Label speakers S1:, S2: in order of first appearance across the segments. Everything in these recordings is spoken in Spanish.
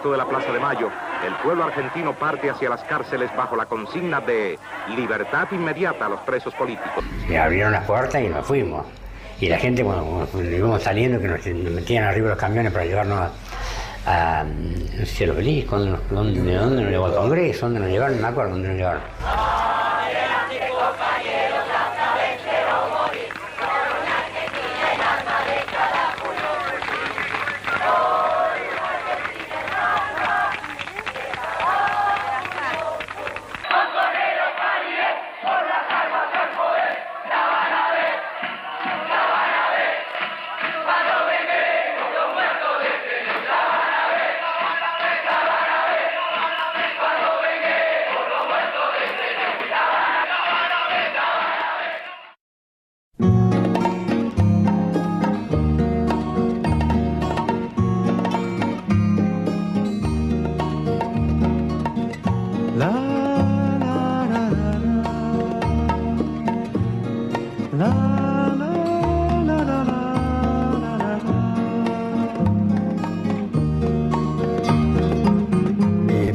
S1: alto de la Plaza de Mayo, el pueblo argentino parte hacia las cárceles bajo la consigna de libertad inmediata a los presos políticos.
S2: Me abrieron las puertas y nos fuimos. Y la gente, cuando íbamos saliendo, que nos metían arriba los camiones para llevarnos a Cielo Feliz, ¿de dónde nos llevó al Congreso? ¿Dónde nos llevaron? No me acuerdo dónde nos llevaron.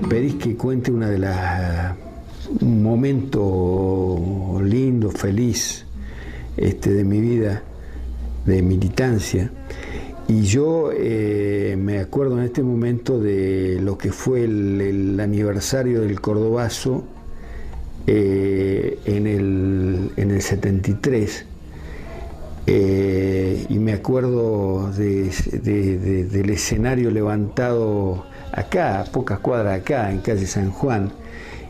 S3: Pedís que cuente un momento lindo, feliz de mi vida, de militancia. Y yo me acuerdo en este momento de lo que fue el aniversario del Cordobazo en el 73. Y me acuerdo del escenario levantado acá, a pocas cuadras acá, en calle San Juan,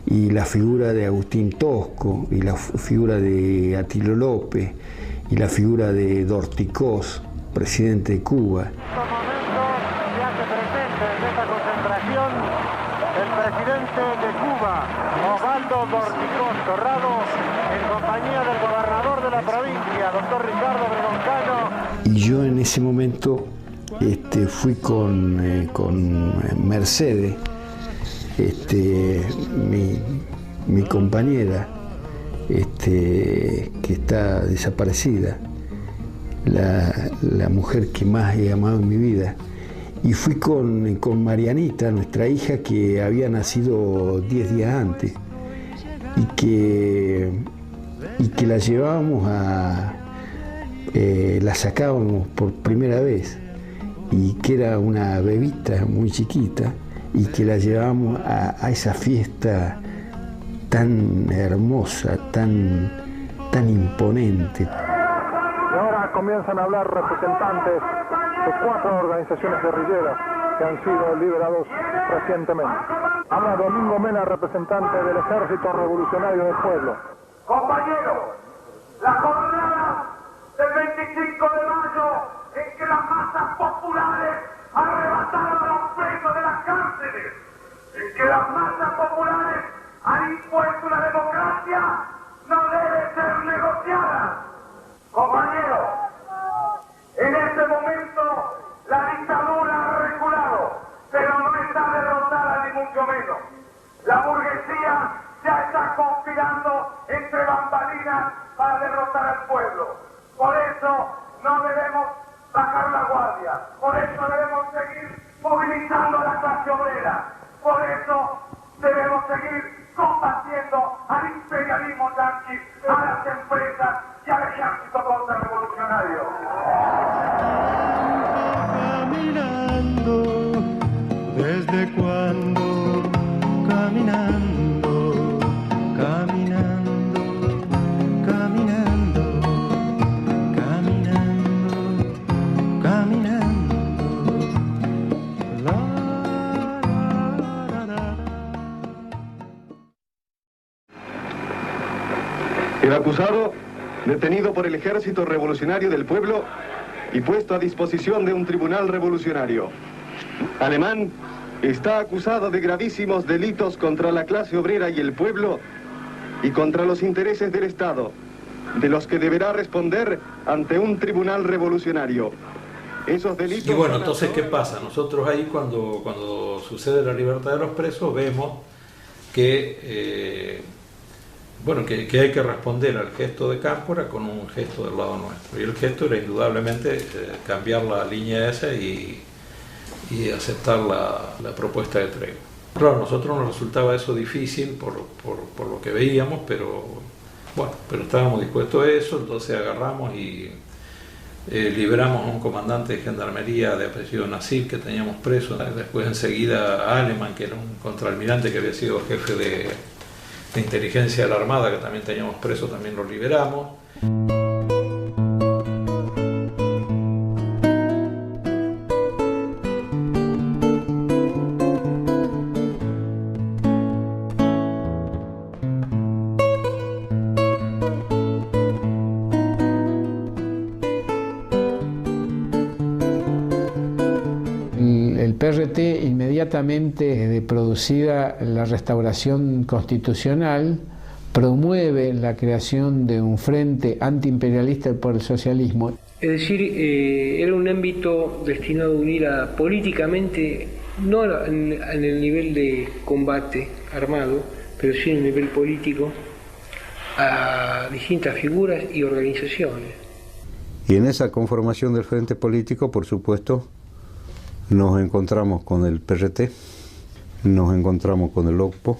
S3: y la figura de Agustín Tosco, y la figura de Atilio López, y la figura de Dorticós, presidente de Cuba.
S4: En estos momentos se hace presente en esta concentración el presidente de Cuba, Osvaldo Dorticós Torrado, en compañía del gobernador de la provincia, doctor Ricardo Bregoncano.
S3: Y yo en ese momento fui con Mercedes, mi compañera, que está desaparecida, la mujer que más he amado en mi vida. Y fui con Marianita, nuestra hija, que había nacido 10 días antes, y que la llevábamos la sacábamos por primera vez, y que era una bebita muy chiquita, y que la llevábamos a esa fiesta tan hermosa, tan imponente.
S4: Y ahora comienzan a hablar representantes de 4 organizaciones guerrilleras que han sido liberados recientemente. Habla Domingo Mena, representante del Ejército Revolucionario del Pueblo.
S5: Compañeros, la jornada del 25 de mayo en que las masas populares arrebataron a los presos de las cárceles, en que las masas populares han impuesto una democracia, no debe ser negociada. Compañeros, en este momento la dictadura ha reculado, pero no está derrotada ni mucho menos. La burguesía ya está conspirando entre bambalinas para derrotar al pueblo. Por eso no debemos bajar la guardia, por eso debemos seguir movilizando a la clase obrera, por eso debemos seguir combatiendo al imperialismo yanqui, a las empresas y al ejército contrarrevolucionario.
S6: Caminando, ¿desde cuándo? Caminando, caminando, caminando, caminando, caminando.
S7: El acusado, detenido por el Ejército Revolucionario del Pueblo y puesto a disposición de un tribunal revolucionario. Alemán está acusado de gravísimos delitos contra la clase obrera y el pueblo y contra los intereses del Estado, de los que deberá responder ante un tribunal revolucionario. Esos delitos...
S8: Y bueno, entonces, ¿qué pasa? Nosotros ahí, cuando sucede la libertad de los presos, vemos que... que hay que responder al gesto de Cámpora con un gesto del lado nuestro. Y el gesto era indudablemente cambiar la línea esa y y aceptar la propuesta de tregua. Claro, a nosotros nos resultaba eso difícil por lo que veíamos, pero bueno, pero estábamos dispuestos a eso, entonces agarramos y liberamos a un comandante de gendarmería de apellido Nasib que teníamos preso, después enseguida a Aleman, que era un contraalmirante que había sido jefe de inteligencia de la Armada, que también teníamos preso, también lo liberamos.
S3: El PRT, inmediatamente de producida la restauración constitucional, promueve la creación de un frente antiimperialista por el socialismo.
S9: Es decir, era un ámbito destinado a unir políticamente, no en el nivel de combate armado, pero sí en el nivel político, a distintas figuras y organizaciones.
S10: Y en esa conformación del frente político, por supuesto, nos encontramos con el PRT, nos encontramos con el OCPO,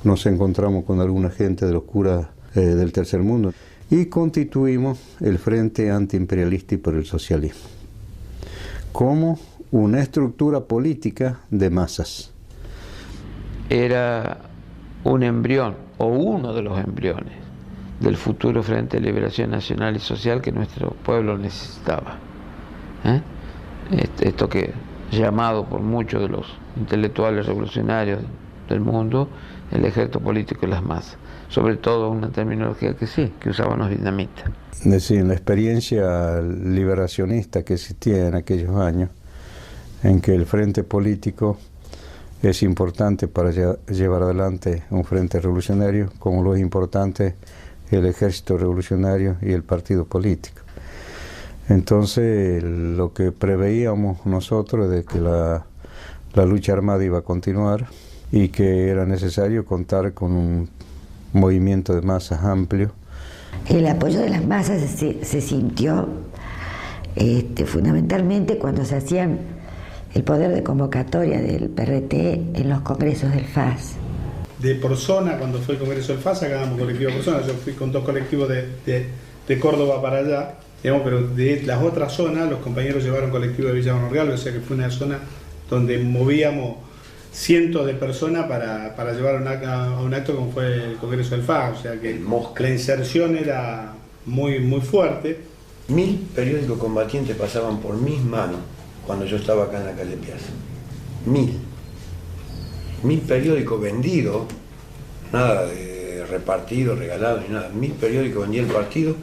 S10: nos encontramos con alguna gente de los curas del tercer mundo y constituimos el Frente Antiimperialista y por el Socialismo como una estructura política de masas.
S11: Era un embrión o uno de los embriones del futuro Frente de Liberación Nacional y Social que nuestro pueblo necesitaba. Esto que llamado por muchos de los intelectuales revolucionarios del mundo el ejército político de las masas, sobre todo una terminología que usaban los vietnamitas.
S10: Es decir, la experiencia liberacionista que existía en aquellos años, en que el frente político es importante para llevar adelante un frente revolucionario, como lo es importante el ejército revolucionario y el partido político. Entonces, lo que preveíamos nosotros es de que la lucha armada iba a continuar y que era necesario contar con un movimiento de masas amplio.
S12: El apoyo de las masas se sintió fundamentalmente cuando se hacían el poder de convocatoria del PRT en los congresos del FAS.
S13: De por zona, cuando fue el congreso del FAS, sacábamos colectivo por zona. Yo fui con 2 colectivos de Córdoba para allá. Digamos, pero de las otras zonas los compañeros llevaron colectivo de Villa Honorgal, o sea que fue una zona donde movíamos cientos de personas para llevar a un acto como fue el Congreso del FAS, o sea que la inserción era muy fuerte.
S14: 1000 periódicos combatientes pasaban por mis manos cuando yo estaba acá en la calle Piazza. 1000 periódicos vendidos, nada de repartido, regalado ni nada. 1000 periódicos vendía el partido.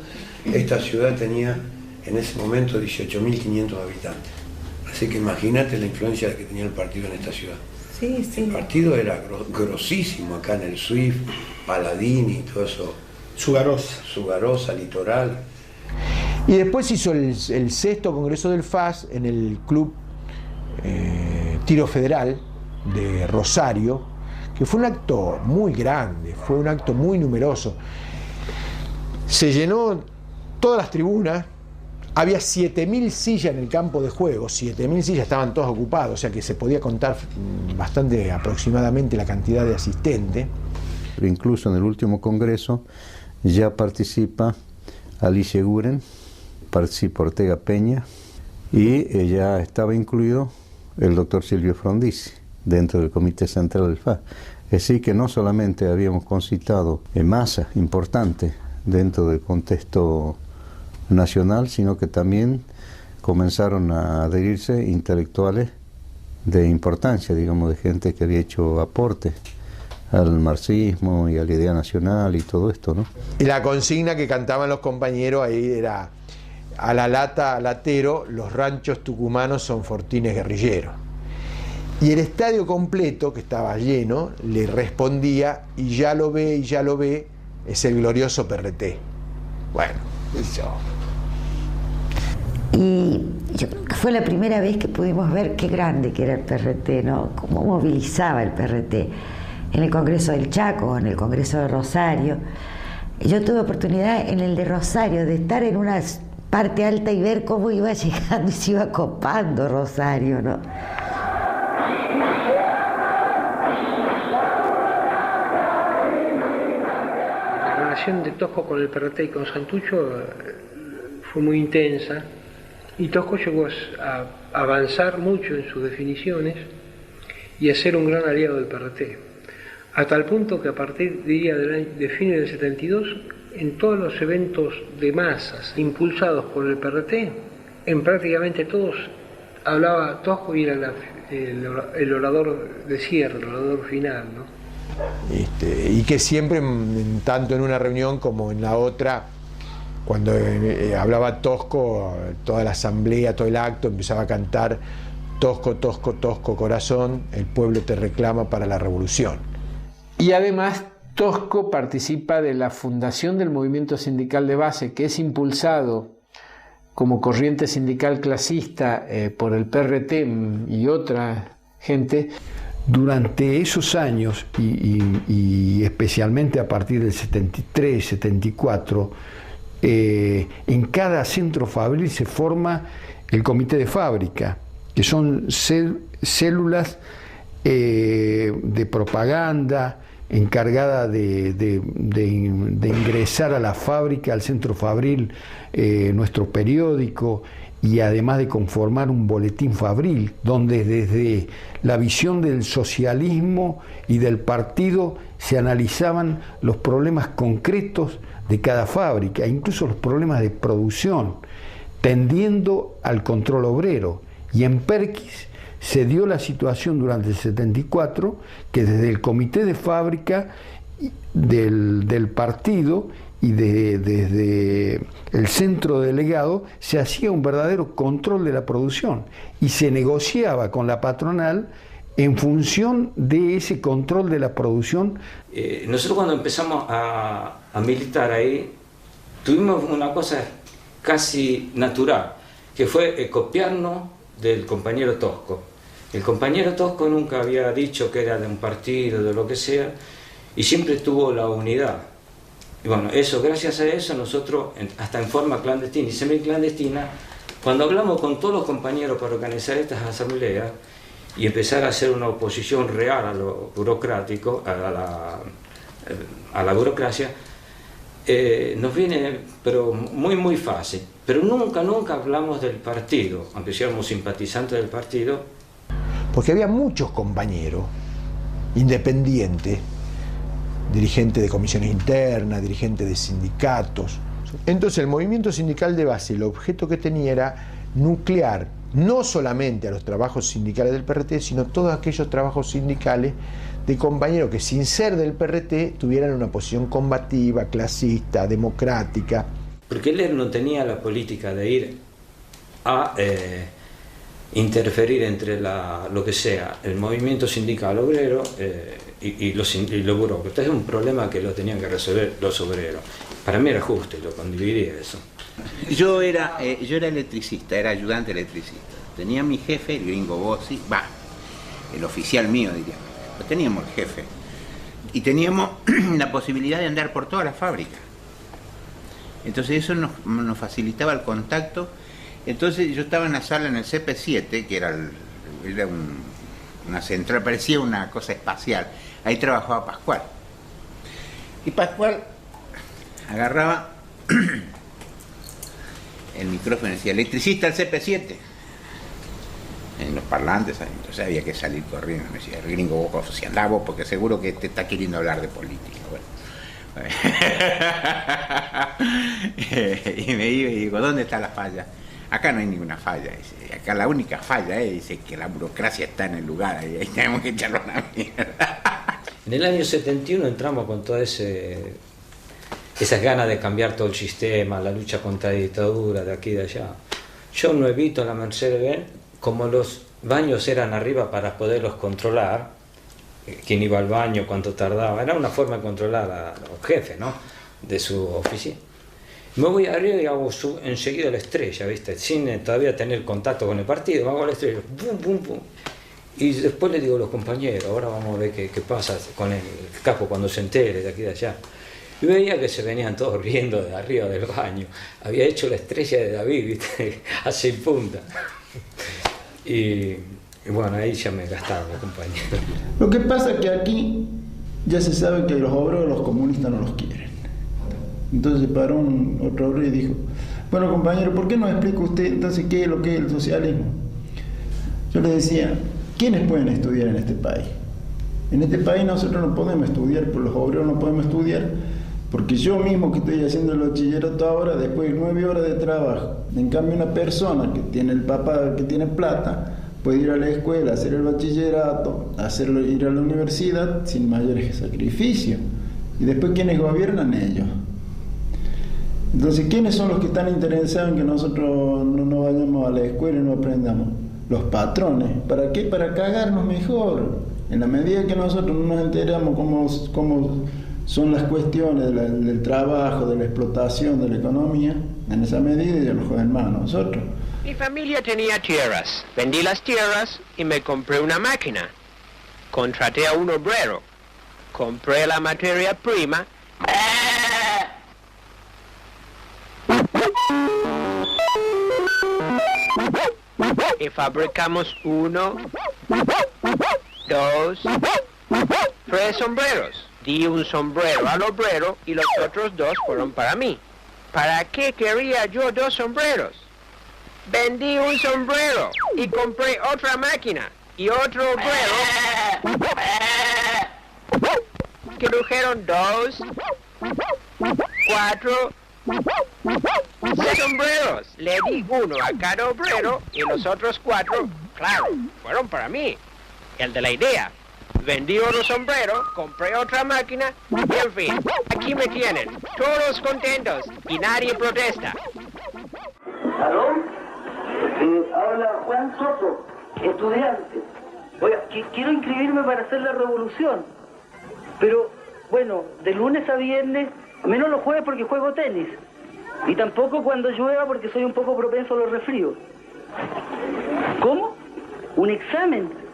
S14: Esta ciudad tenía en ese momento 18.500 habitantes. Así que imagínate la influencia que tenía el partido en esta ciudad.
S12: Sí, sí.
S14: El partido era grosísimo acá en el Swift, Paladini, todo eso. Sugarosa, Litoral.
S15: Y después hizo el 6º Congreso del FAS en el Club Tiro Federal de Rosario, que fue un acto muy grande, fue un acto muy numeroso. Se llenó todas las tribunas, había 7.000 sillas en el campo de juego, 7.000 sillas, estaban todas ocupadas, o sea que se podía contar bastante aproximadamente la cantidad de asistentes.
S10: Incluso en el último congreso ya participa Alicia Guren, participa Ortega Peña y ya estaba incluido el doctor Silvio Frondizi dentro del Comité Central del FAS. Es decir, que no solamente habíamos concitado en masa importante dentro del contexto nacional, sino que también comenzaron a adherirse intelectuales de importancia, digamos, de gente que había hecho aporte al marxismo y a la idea nacional y todo esto, ¿no?
S15: Y la consigna que cantaban los compañeros ahí era: a la lata, latero, los ranchos tucumanos son fortines guerrilleros. Y el estadio completo, que estaba lleno, le respondía: y ya lo ve, es el glorioso PRT. Bueno, eso.
S12: Y yo creo que fue la primera vez que pudimos ver qué grande que era el PRT, ¿no? Cómo movilizaba el PRT en el Congreso del Chaco, en el Congreso de Rosario. Yo tuve oportunidad en el de Rosario de estar en una parte alta y ver cómo iba llegando y se iba copando Rosario, ¿no?
S9: La relación de Tosco con el PRT y con Santucho fue muy intensa y Tosco llegó a avanzar mucho en sus definiciones y a ser un gran aliado del PRT, a tal punto que a partir, diría, de fines del 72, en todos los eventos de masas impulsados por el PRT, en prácticamente todos hablaba Tosco y era el orador de cierre, el orador final, ¿no?
S15: Y que siempre, tanto en una reunión como en la otra, cuando hablaba Tosco, toda la asamblea, todo el acto empezaba a cantar Tosco, Tosco, Tosco, corazón, el pueblo te reclama para la revolución.
S16: Y además Tosco participa de la fundación del movimiento sindical de base, que es impulsado como corriente sindical clasista por el PRT y otra gente.
S3: Durante esos años, y especialmente a partir del 73, 74, en cada centro fabril se forma el comité de fábrica, que son células de propaganda encargada de ingresar a la fábrica, al centro fabril, nuestro periódico, y además de conformar un boletín fabril, donde desde la visión del socialismo y del partido se analizaban los problemas concretos de cada fábrica, incluso los problemas de producción, tendiendo al control obrero. Y en Perquis se dio la situación durante el 74 que desde el comité de fábrica del partido y desde el centro delegado se hacía un verdadero control de la producción y se negociaba con la patronal en función de ese control de la producción.
S17: Nosotros cuando empezamos a militar ahí tuvimos una cosa casi natural, que fue copiarnos del compañero Tosco. El compañero Tosco nunca había dicho que era de un partido, de lo que sea, y siempre tuvo la unidad. Y bueno, eso, gracias a eso, nosotros, hasta en forma clandestina y semiclandestina, cuando hablamos con todos los compañeros para organizar estas asambleas y empezar a hacer una oposición real a lo burocrático, a la burocracia, nos viene pero muy fácil. Pero nunca hablamos del partido, aunque seamos simpatizantes del partido.
S15: Porque había muchos compañeros independientes, dirigentes de comisiones internas, dirigentes de sindicatos. Entonces el movimiento sindical de base, el objeto que tenía era nuclear no solamente a los trabajos sindicales del PRT, sino todos aquellos trabajos sindicales de compañeros que sin ser del PRT tuvieran una posición combativa, clasista, democrática.
S17: Porque él no tenía la política de ir a interferir entre lo que sea el movimiento sindical obrero y los burócratas. Es un problema que lo tenían que resolver los obreros. Para mí era justo, lo condividía eso.
S18: Yo era electricista, era ayudante electricista. Tenía mi jefe, el gringo Bossi, el oficial mío diría. Lo teníamos el jefe. Y teníamos la posibilidad de andar por toda la fábrica. Entonces eso nos facilitaba el contacto. Entonces yo estaba en la sala en el CP7, que era una central, parecía una cosa espacial. Ahí trabajaba Pascual. Y Pascual agarraba el micrófono y decía, electricista al CP7. En los parlantes, entonces había que salir corriendo. Me decía, el gringo vos, si andás vos, porque seguro que te está queriendo hablar de política. Bueno. Y me iba y digo, ¿dónde está la falla? Acá no hay ninguna falla, dice. Acá la única falla dice que la burocracia está en el lugar, ahí tenemos que echarlo a la mierda.
S17: En el año 71 entramos con todas esas ganas de cambiar todo el sistema, la lucha contra la dictadura, de aquí y de allá. Yo no he visto en la Mercedes-Benz, como los baños eran arriba para poderlos controlar, quién iba al baño, cuánto tardaba, era una forma de controlar a los jefes, ¿no?, de su oficina. Me voy arriba y hago enseguida la estrella, ¿viste? Sin todavía tener contacto con el partido, me hago la estrella, pum, pum, pum. Y después le digo a los compañeros, ahora vamos a ver qué pasa con el capo cuando se entere de aquí y de allá. Y veía que se venían todos riendo de arriba del baño. Había hecho la estrella de David, ¿viste? A 6 puntas. Y bueno, ahí ya me gastaron los compañeros.
S19: Lo que pasa es que aquí ya se sabe que los obreros, los comunistas no los quieren. Entonces paró otro obrero y dijo: bueno, compañero, ¿por qué no explica usted entonces qué es lo que es el socialismo? Yo le decía: ¿quiénes pueden estudiar en este país? En este país nosotros no podemos estudiar, pues los obreros no podemos estudiar, porque yo mismo que estoy haciendo el bachillerato ahora, después de 9 horas de trabajo, en cambio una persona que tiene el papá que tiene plata, puede ir a la escuela, hacer el bachillerato, ir a la universidad sin mayores sacrificios. Y después, ¿quiénes gobiernan? Ellos. Entonces, ¿quiénes son los que están interesados en que nosotros no vayamos a la escuela y no aprendamos? Los patrones. ¿Para qué? Para cagarnos mejor. En la medida que nosotros no nos enteramos cómo son las cuestiones del trabajo, de la explotación, de la economía, en esa medida ellos nos joden más a nosotros.
S20: Mi familia tenía tierras. Vendí las tierras y me compré una máquina. Contraté a un obrero. Compré la materia prima. Y fabricamos 1, 2, 3 sombreros. Di un sombrero al obrero y los otros 2 fueron para mí. ¿Para qué quería yo 2 sombreros? Vendí un sombrero y compré otra máquina y otro obrero que produjeron 2, 4, 6 sombreros. Le di 1 a cada obrero y los otros 4, claro, fueron para mí. El de la idea. Vendí otro sombrero, compré otra máquina y en fin, aquí me tienen, todos contentos y nadie protesta.
S21: ¿Aló? Habla Juan Soto, estudiante. Oiga, quiero inscribirme para hacer la revolución. Pero, bueno, de lunes a viernes, menos los jueves porque juego tenis. Y tampoco cuando llueva porque soy un poco propenso a los resfríos. ¿Cómo? ¿Un examen?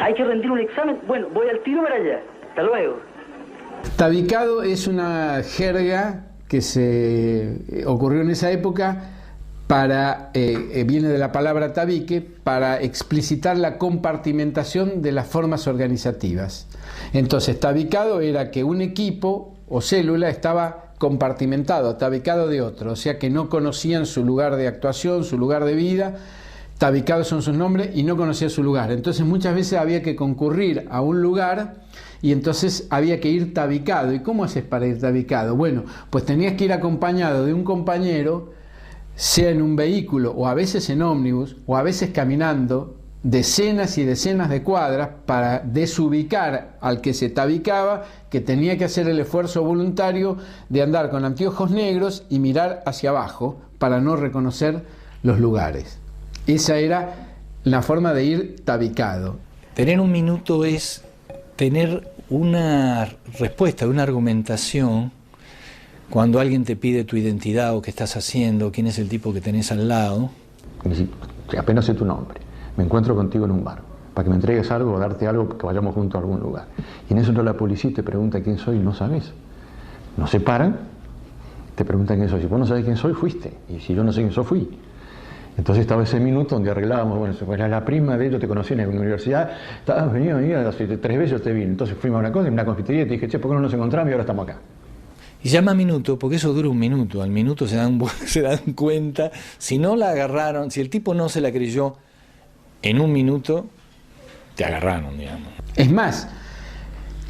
S21: Hay que rendir un examen. Bueno, voy al tiro para allá. Hasta luego.
S16: Tabicado es una jerga que se ocurrió en esa época para, viene de la palabra tabique, para explicitar la compartimentación de las formas organizativas. Entonces, tabicado era que un equipo o célula estaba compartimentado, tabicado de otro, o sea que no conocían su lugar de actuación, su lugar de vida. Tabicados son sus nombres y no conocía su lugar. Entonces muchas veces había que concurrir a un lugar y entonces había que ir tabicado. ¿Y cómo haces para ir tabicado? Bueno, pues tenías que ir acompañado de un compañero, sea en un vehículo o a veces en ómnibus o a veces caminando decenas y decenas de cuadras para desubicar al que se tabicaba, que tenía que hacer el esfuerzo voluntario de andar con anteojos negros y mirar hacia abajo para no reconocer los lugares. Esa era la forma de ir tabicado.
S22: Tener un minuto es tener una respuesta, una argumentación cuando alguien te pide tu identidad o qué estás haciendo, quién es el tipo que tenés al lado.
S23: Apenas sé tu nombre, me encuentro contigo en un bar, para que me entregues algo o darte algo, que vayamos juntos a algún lugar. Y en eso entra la policía y te pregunta quién soy y no sabes. Nos separan, te preguntan quién soy. Si vos no sabés quién soy, fuiste. Y si yo no sé quién soy, fui. Entonces estaba ese minuto donde arreglábamos, bueno, era la prima de ellos, te conocí en la universidad, estabas venido, hace 3 veces te vine. Entonces fuimos a una cosa, en una confitería y te dije, che, ¿por qué no nos encontramos y ahora estamos acá?
S22: Y llama minuto porque eso dura un minuto, al minuto se dan cuenta, si no la agarraron, si el tipo no se la creyó, en un minuto te agarraron, digamos.
S16: Es más,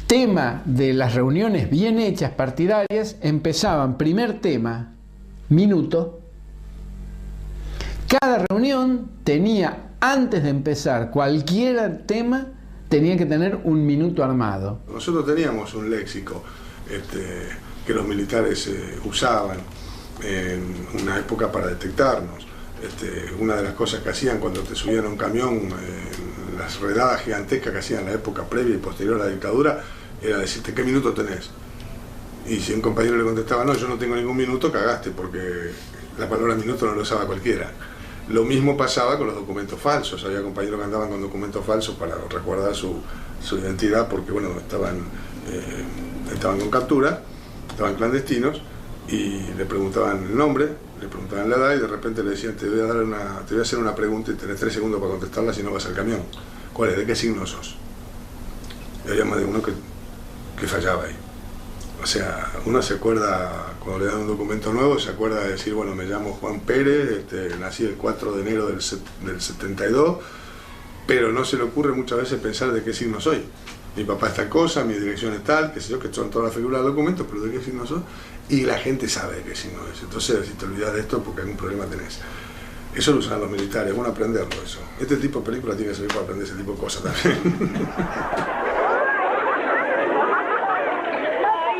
S16: tema de las reuniones bien hechas partidarias, empezaban, primer tema, minuto. Cada reunión tenía, antes de empezar cualquier tema, tenía que tener un minuto armado.
S24: Nosotros teníamos un léxico que los militares usaban en una época para detectarnos. Una de las cosas que hacían cuando te subían a un camión, las redadas gigantescas que hacían en la época previa y posterior a la dictadura, era decirte qué minuto tenés. Y si un compañero le contestaba, no, yo no tengo ningún minuto, cagaste, porque la palabra minuto no lo usaba cualquiera. Lo mismo pasaba con los documentos falsos. Había compañeros que andaban con documentos falsos para resguardar su identidad porque, bueno, estaban estaban con captura, estaban clandestinos, y le preguntaban el nombre, le preguntaban la edad, y de repente le decían, te voy a hacer una pregunta y tenés 3 segundos para contestarla si no vas al camión. ¿Cuál es? ¿De qué signo sos? Y había más de uno que fallaba ahí. O sea, uno se acuerda, cuando le dan un documento nuevo, se acuerda de decir, bueno, me llamo Juan Pérez, nací el 4 de enero del 72, pero no se le ocurre muchas veces pensar de qué signo soy. Mi papá es tal cosa, mi dirección es tal, qué sé yo, que son todas las figuras del documento, pero de qué signo soy. Y la gente sabe de qué signo es. Entonces, si te olvidas de esto, porque algún problema tenés. Eso lo usan los militares, es bueno aprenderlo eso. Este tipo de películas tiene que servir para aprender ese tipo de cosas también.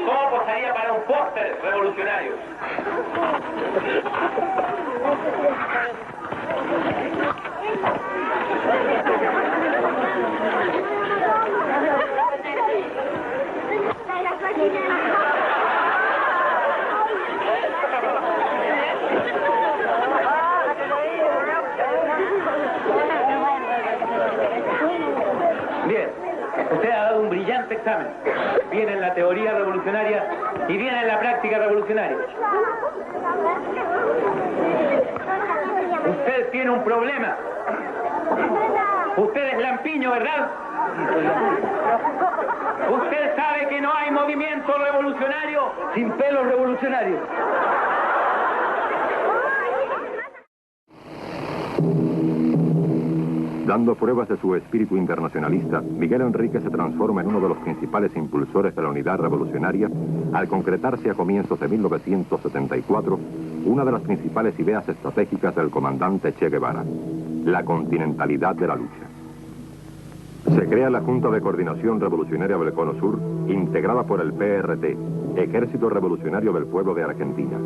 S1: ¿Cómo posaría para un póster revolucionario? Bien, usted ha dado un brillante examen. Viene en la teoría revolucionaria y viene en la práctica revolucionaria. Usted tiene un problema. Usted es lampiño, ¿verdad? Usted sabe que no hay movimiento revolucionario sin pelos revolucionarios.
S2: Dando pruebas de su espíritu internacionalista, Miguel Enrique se transforma en uno de los principales impulsores de la unidad revolucionaria al concretarse a comienzos de 1974 una de las principales ideas estratégicas del comandante Che Guevara, la continentalidad de la lucha. Se crea la Junta de Coordinación Revolucionaria del Cono Sur, integrada por el PRT, Ejército Revolucionario del Pueblo de Argentina,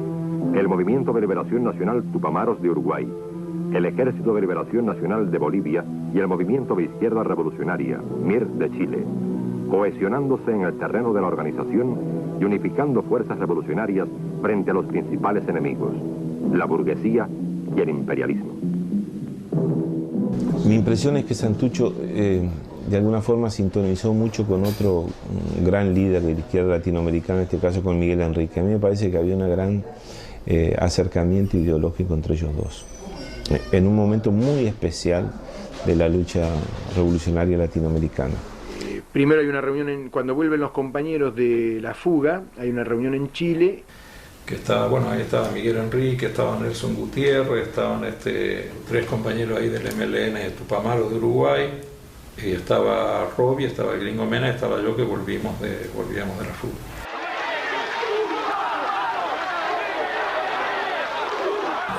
S2: el Movimiento de Liberación Nacional Tupamaros de Uruguay, el Ejército de Liberación Nacional de Bolivia y el Movimiento de Izquierda Revolucionaria, MIR de Chile, cohesionándose en el terreno de la organización y unificando fuerzas revolucionarias frente a los principales enemigos, la burguesía y el imperialismo.
S4: Mi impresión es que Santucho de alguna forma sintonizó mucho con otro gran líder de la izquierda latinoamericana, en este caso con Miguel Enrique. A mí me parece que había un gran acercamiento ideológico entre ellos dos, en un momento muy especial de la lucha revolucionaria latinoamericana.
S15: Primero hay una reunión cuando vuelven los compañeros de la fuga, hay una reunión en Chile.
S8: Que estaba, bueno, ahí estaba Miguel Enrique, estaba Nelson Gutiérrez, estaban 3 compañeros ahí del MLN de Tupamaros de Uruguay, y estaba Robbie, estaba el Gringo Mena, estaba yo, que volvíamos de la fuga.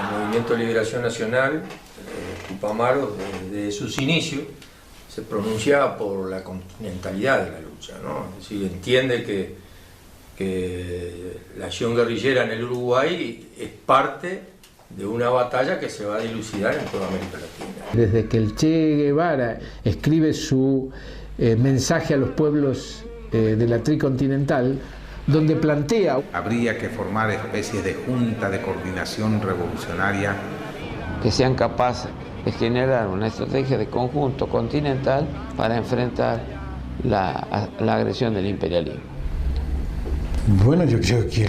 S5: El Movimiento de Liberación Nacional, Tupamaros, desde sus inicios, se pronunciaba por la continentalidad de la lucha, ¿no? Es decir, entiende que la acción guerrillera en el Uruguay es parte de una batalla que se va a dilucidar en toda América Latina.
S16: Desde que el Che Guevara escribe su mensaje a los pueblos de la tricontinental, donde plantea...
S25: Habría que formar especies de junta de coordinación revolucionaria
S11: que sean capaces de generar una estrategia de conjunto continental para enfrentar la agresión del imperialismo.
S26: Bueno, yo creo que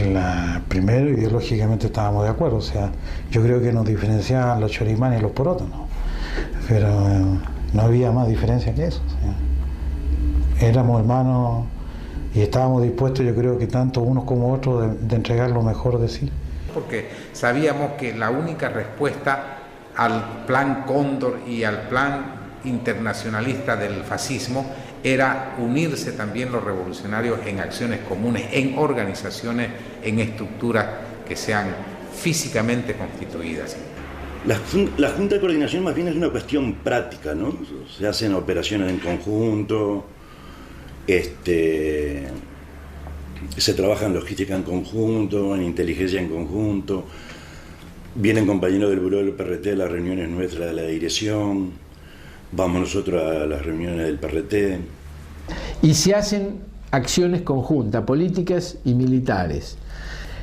S26: primero ideológicamente estábamos de acuerdo, o sea, yo creo que nos diferenciaban los chorimanes y los porotos, ¿no? Pero no había más diferencia que eso, o sea, éramos hermanos y estábamos dispuestos, yo creo que tanto unos como otros, de entregar lo mejor de sí.
S25: Porque sabíamos que la única respuesta al plan Cóndor y al plan internacionalista del fascismo era unirse también los revolucionarios en acciones comunes, en organizaciones, en estructuras que sean físicamente constituidas.
S27: La Junta de Coordinación más bien es una cuestión práctica, ¿no? Se hacen operaciones en conjunto, se trabaja en logística en conjunto, en inteligencia en conjunto, vienen compañeros del Buró del PRT a las reuniones nuestras de la dirección, vamos nosotros a las reuniones del PRT.
S16: Y se hacen acciones conjuntas, políticas y militares.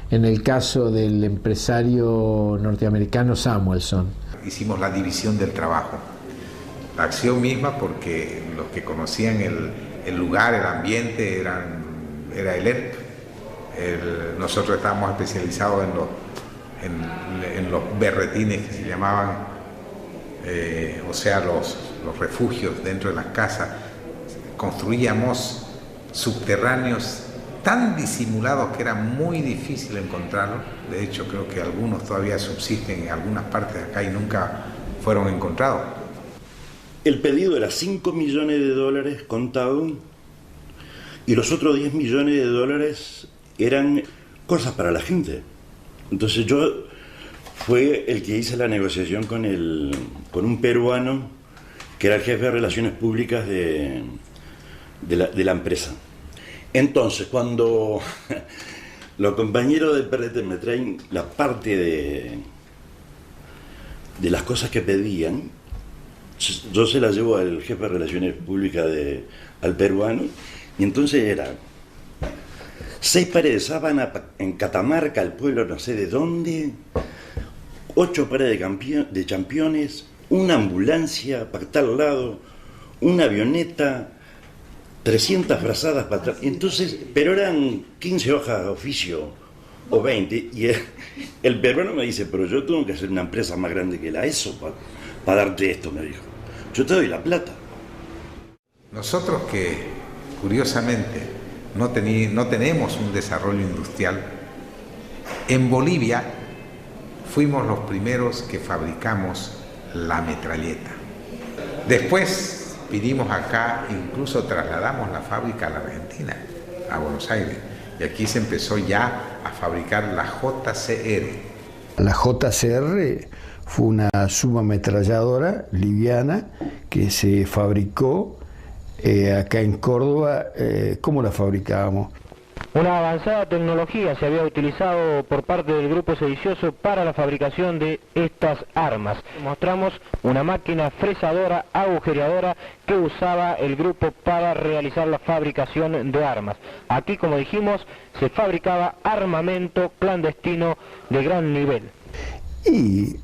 S16: En el caso del empresario norteamericano Samuelson.
S25: Hicimos la división del trabajo. La acción misma, porque los que conocían el lugar, el ambiente, eran era el ERP. Nosotros estábamos especializados en los berretines que se llamaban, o sea, los refugios dentro de las casas. Construíamos subterráneos tan disimulados que era muy difícil encontrarlos. De hecho, creo que algunos todavía subsisten en algunas partes de acá y nunca fueron encontrados.
S27: El pedido era $5 millones contado y los otros $10 millones eran cosas para la gente. Entonces yo fue el que hice la negociación con un peruano que era el jefe de relaciones públicas de la empresa. Entonces, cuando los compañeros del PRT me traen la parte de las cosas que pedían, yo se las llevo al jefe de relaciones públicas al peruano, y entonces era 6 pares de sábana en Catamarca, el pueblo no sé de dónde, 8 pares de championes, una ambulancia para tal lado, una avioneta, 300 frazadas para atrás. Entonces, pero eran 15 hojas de oficio o 20, y el peruano me dice, pero yo tengo que hacer una empresa más grande que la ESO para darte esto, me dijo. Yo te doy la plata.
S25: Nosotros que, curiosamente, no tenemos un desarrollo industrial, en Bolivia fuimos los primeros que fabricamos la metralleta. Después vinimos acá, incluso trasladamos la fábrica a la Argentina, a Buenos Aires, y aquí se empezó ya a fabricar la JCR.
S3: La JCR fue una subametralladora liviana que se fabricó acá en Córdoba. ¿Cómo la fabricábamos?
S6: Una avanzada tecnología se había utilizado por parte del grupo sedicioso para la fabricación de estas armas. Mostramos una máquina fresadora, agujereadora que usaba el grupo para realizar la fabricación de armas. Aquí, como dijimos, se fabricaba armamento clandestino de gran nivel.
S3: Y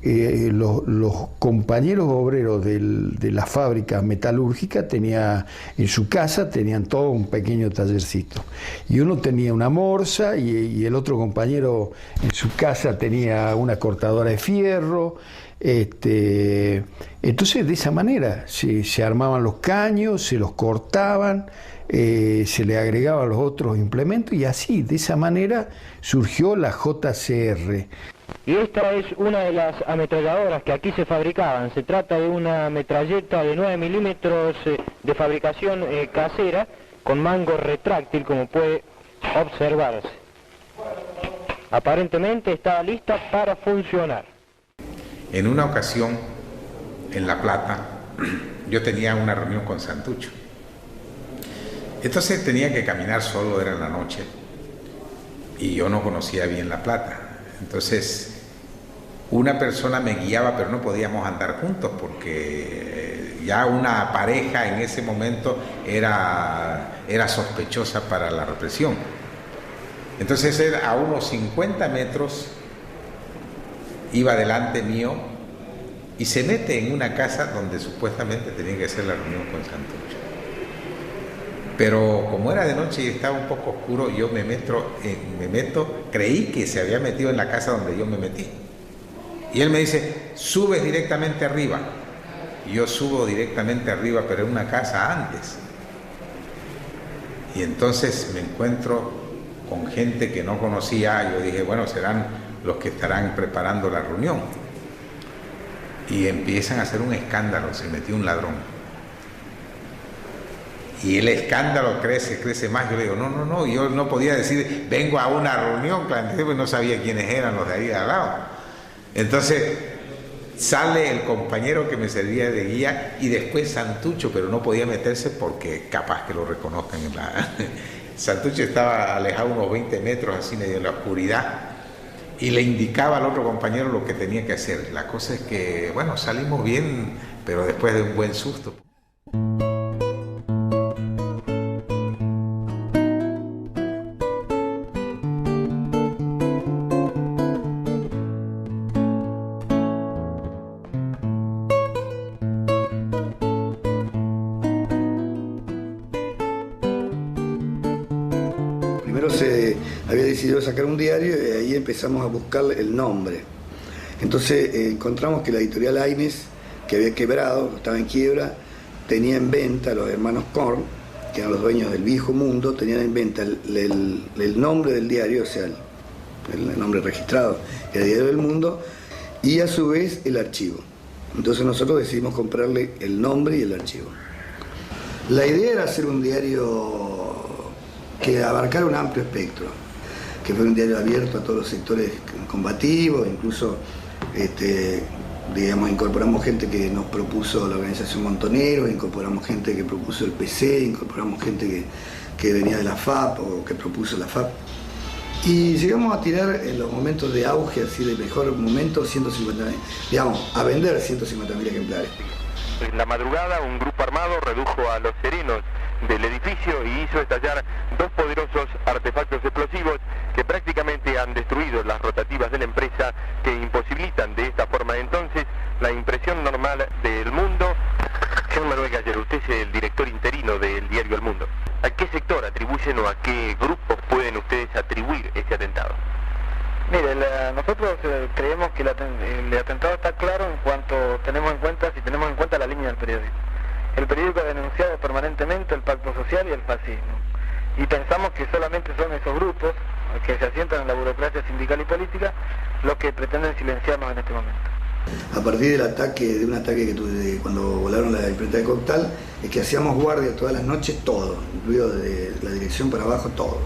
S3: los compañeros obreros de la fábrica metalúrgica en su casa tenían todo un pequeño tallercito. Y uno tenía una morsa y el otro compañero en su casa tenía una cortadora de fierro. Entonces de esa manera se armaban los caños, se los cortaban, se le agregaban los otros implementos y así, de esa manera surgió la JCR.
S6: Y esta es una de las ametralladoras que aquí se fabricaban. Se trata de una metralleta de 9 milímetros de fabricación casera con mango retráctil, como puede observarse. Aparentemente estaba lista para funcionar.
S25: En una ocasión, en La Plata, yo tenía una reunión con Santucho. Entonces tenía que caminar solo, era en la noche, y yo no conocía bien La Plata. Entonces, una persona me guiaba, pero no podíamos andar juntos porque ya una pareja en ese momento era sospechosa para la represión. Entonces, él a unos 50 metros iba delante mío y se mete en una casa donde supuestamente tenía que hacer la reunión con Santucho. Pero como era de noche y estaba un poco oscuro, yo me meto, creí que se había metido en la casa donde yo me metí. Y él me dice, subes directamente arriba. Y yo subo directamente arriba, pero en una casa antes. Y entonces me encuentro con gente que no conocía. Yo dije, bueno, serán los que estarán preparando la reunión. Y empiezan a hacer un escándalo, se metió un ladrón. Y el escándalo crece más. Yo le digo, no, yo no podía decir, vengo a una reunión clandestina, porque no sabía quiénes eran los de ahí al lado. Entonces sale el compañero que me servía de guía y después Santucho, pero no podía meterse porque capaz que lo reconozcan. Santucho estaba alejado unos 20 metros, así medio en la oscuridad, y le indicaba al otro compañero lo que tenía que hacer. La cosa es que, bueno, salimos bien, pero después de un buen susto.
S7: había decidido sacar un diario y ahí empezamos a buscar el nombre. Entonces encontramos que la editorial Aines, que había quebrado, estaba en quiebra, tenía en venta, los hermanos Korn, que eran los dueños del Viejo Mundo, tenían en venta el nombre del diario, o sea, el nombre registrado, el Diario del Mundo, y a su vez el archivo. Entonces nosotros decidimos comprarle el nombre y el archivo. La idea era hacer un diario que abarcara un amplio espectro, que fuera un diario abierto a todos los sectores combativos, incluso digamos, incorporamos gente que nos propuso la organización Montoneros, incorporamos gente que propuso el PC, incorporamos gente que venía de la FAP o que propuso la FAP. Y llegamos a tirar en los momentos de auge, así de mejor momento, 150.000, digamos, a vender 150.000 ejemplares.
S9: En la madrugada, un grupo armado redujo a los serenos del edificio y hizo estallar dos poderosos artefactos explosivos que prácticamente han destruido las rotativas de la empresa, que imposibilitan de esta forma entonces la impresión normal del Mundo. Señor Manuel Gallero, usted es el director interino del diario El Mundo. ¿A qué sector atribuyen o a qué grupos pueden ustedes atribuir este atentado?
S10: Mire, nosotros creemos que el atentado está claro en cuanto tenemos en cuenta la línea del periódico. El periódico ha denunciado permanentemente el pacto social y el fascismo. Y pensamos que solamente son esos grupos que se asientan en la burocracia sindical y política los que pretenden silenciarnos en este momento.
S7: A partir del ataque, de un ataque que tuve cuando volaron la imprenta de Coctal, es que hacíamos guardia todas las noches, todo, incluido de la dirección para abajo, todo.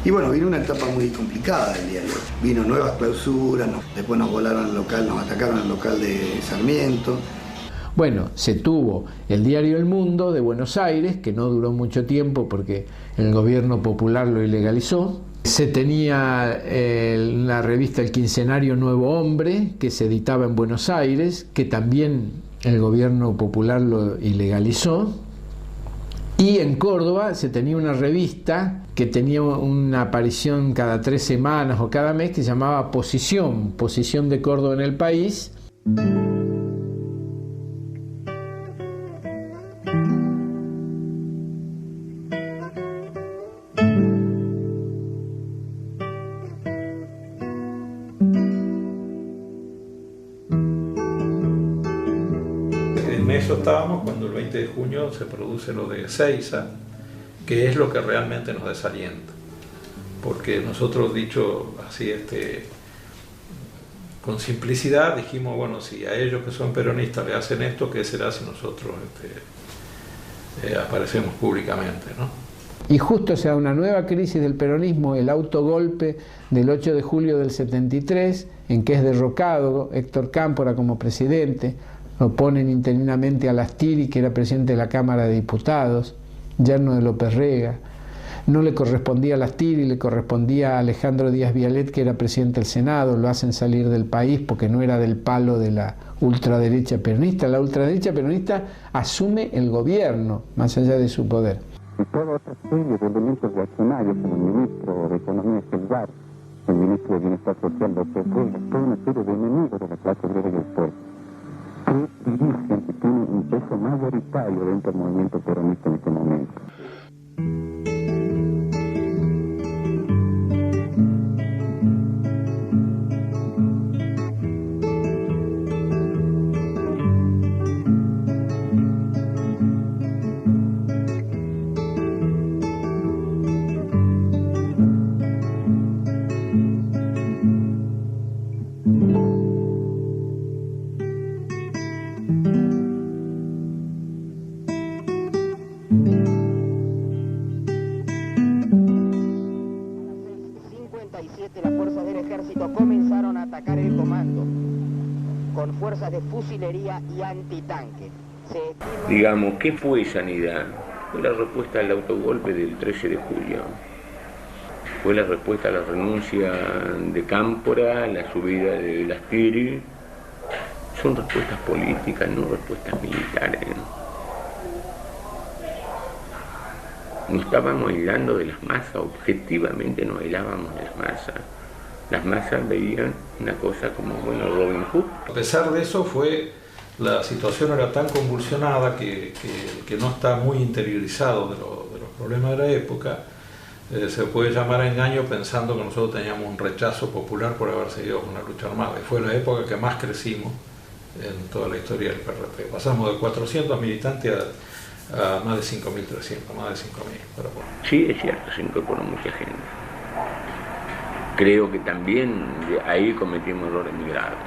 S7: Y bueno, vino una etapa muy complicada del diario. Vino nuevas clausuras, después nos volaron al local, nos atacaron al local de Sarmiento.
S16: Bueno, se tuvo el diario El Mundo de Buenos Aires, que no duró mucho tiempo porque el gobierno popular lo ilegalizó. Se tenía la revista El Quincenario Nuevo Hombre, que se editaba en Buenos Aires, que también el gobierno popular lo ilegalizó. Y en Córdoba se tenía una revista que tenía una aparición cada 3 semanas o cada mes, que se llamaba Posición de Córdoba en el País.
S8: Estábamos cuando el 20 de junio se produce lo de Ezeiza, que es lo que realmente nos desalienta, porque nosotros, dicho así con simplicidad, dijimos, bueno, si a ellos que son peronistas le hacen esto, ¿qué será si nosotros aparecemos públicamente, ¿no?
S16: Y justo se da una nueva crisis del peronismo, el autogolpe del 8 de julio del 73, en que es derrocado Héctor Cámpora como presidente. Lo ponen interinamente a Lastiri, que era presidente de la Cámara de Diputados, yerno de López Rega. No le correspondía a Lastiri, le correspondía a Alejandro Díaz Vialet, que era presidente del Senado. Lo hacen salir del país porque no era del palo de la ultraderecha peronista. La ultraderecha peronista asume el gobierno, más allá de su poder.
S12: Y toda otra serie de elementos reaccionarios, como el ministro de Economía Selvar, el ministro de Bienestar Social, López Rega, toda una serie de enemigos de la clase obrera y el pueblo, que dirigen, que tienen un peso mayoritario dentro del movimiento peronista en este momento.
S13: Las fuerzas del ejército comenzaron a atacar el comando con fuerzas de fusilería y antitanque.
S14: Digamos, ¿qué fue Sanidad? Fue la respuesta al autogolpe del 13 de julio. Fue la respuesta a la renuncia de Cámpora, la subida de Lastiri. Son respuestas políticas, no respuestas militares. No estábamos aislando de las masas, objetivamente no aislábamos de las masas. Las masas veían una cosa como, bueno, Robin Hood.
S8: A pesar de eso, la situación era tan convulsionada que no está muy interiorizado de los problemas de la época, se puede llamar a engaño pensando que nosotros teníamos un rechazo popular por haber seguido con la lucha armada. Y fue la época que más crecimos en toda la historia del PRT. Pasamos de 400 militantes a más de 5.300, más de 5.000.
S14: Sí, es cierto, se incorporó mucha gente. Creo que también ahí cometimos errores muy graves.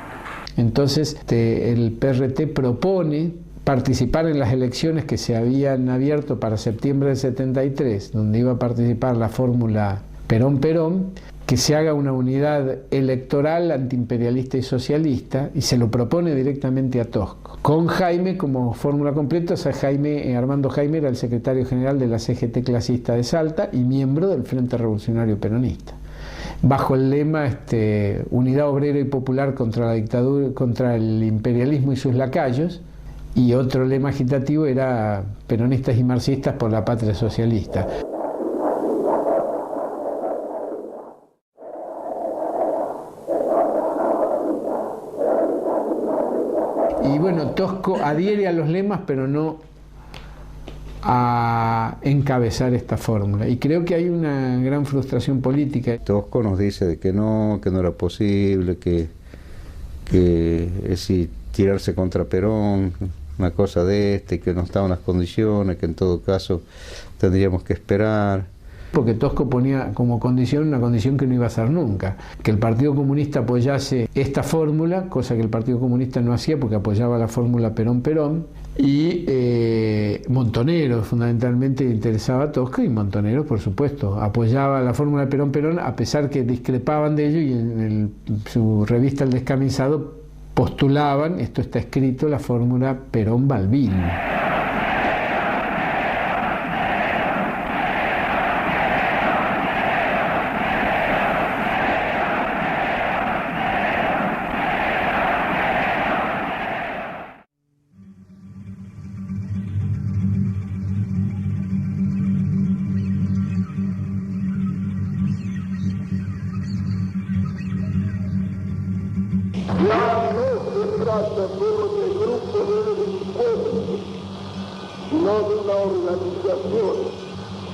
S16: Entonces el PRT propone participar en las elecciones que se habían abierto para septiembre del 73, donde iba a participar la fórmula Perón-Perón, que se haga una unidad electoral antiimperialista y socialista, y se lo propone directamente a Tosco, con Jaime como fórmula completa. O sea, Armando Jaime era el secretario general de la CGT clasista de Salta y miembro del Frente Revolucionario Peronista, bajo el lema Unidad Obrera y Popular contra la dictadura, contra el imperialismo y sus lacayos. Y otro lema agitativo era peronistas y marxistas por la patria socialista. Y bueno, Tosco adhiere a los lemas, pero no a encabezar esta fórmula. Y creo que hay una gran frustración política.
S17: Tosco nos dice de que no era posible, que es tirarse contra Perón, una cosa de que no estaban las condiciones, que en todo caso tendríamos que esperar.
S16: Porque Tosco ponía como condición una condición que no iba a hacer nunca, que el Partido Comunista apoyase esta fórmula, cosa que el Partido Comunista no hacía porque apoyaba la fórmula Perón-Perón, y Montonero fundamentalmente interesaba a Tosco, y Montonero por supuesto apoyaba la fórmula Perón-Perón a pesar que discrepaban de ello, y en su revista El Descamisado postulaban, esto está escrito, la fórmula Perón-Balbín.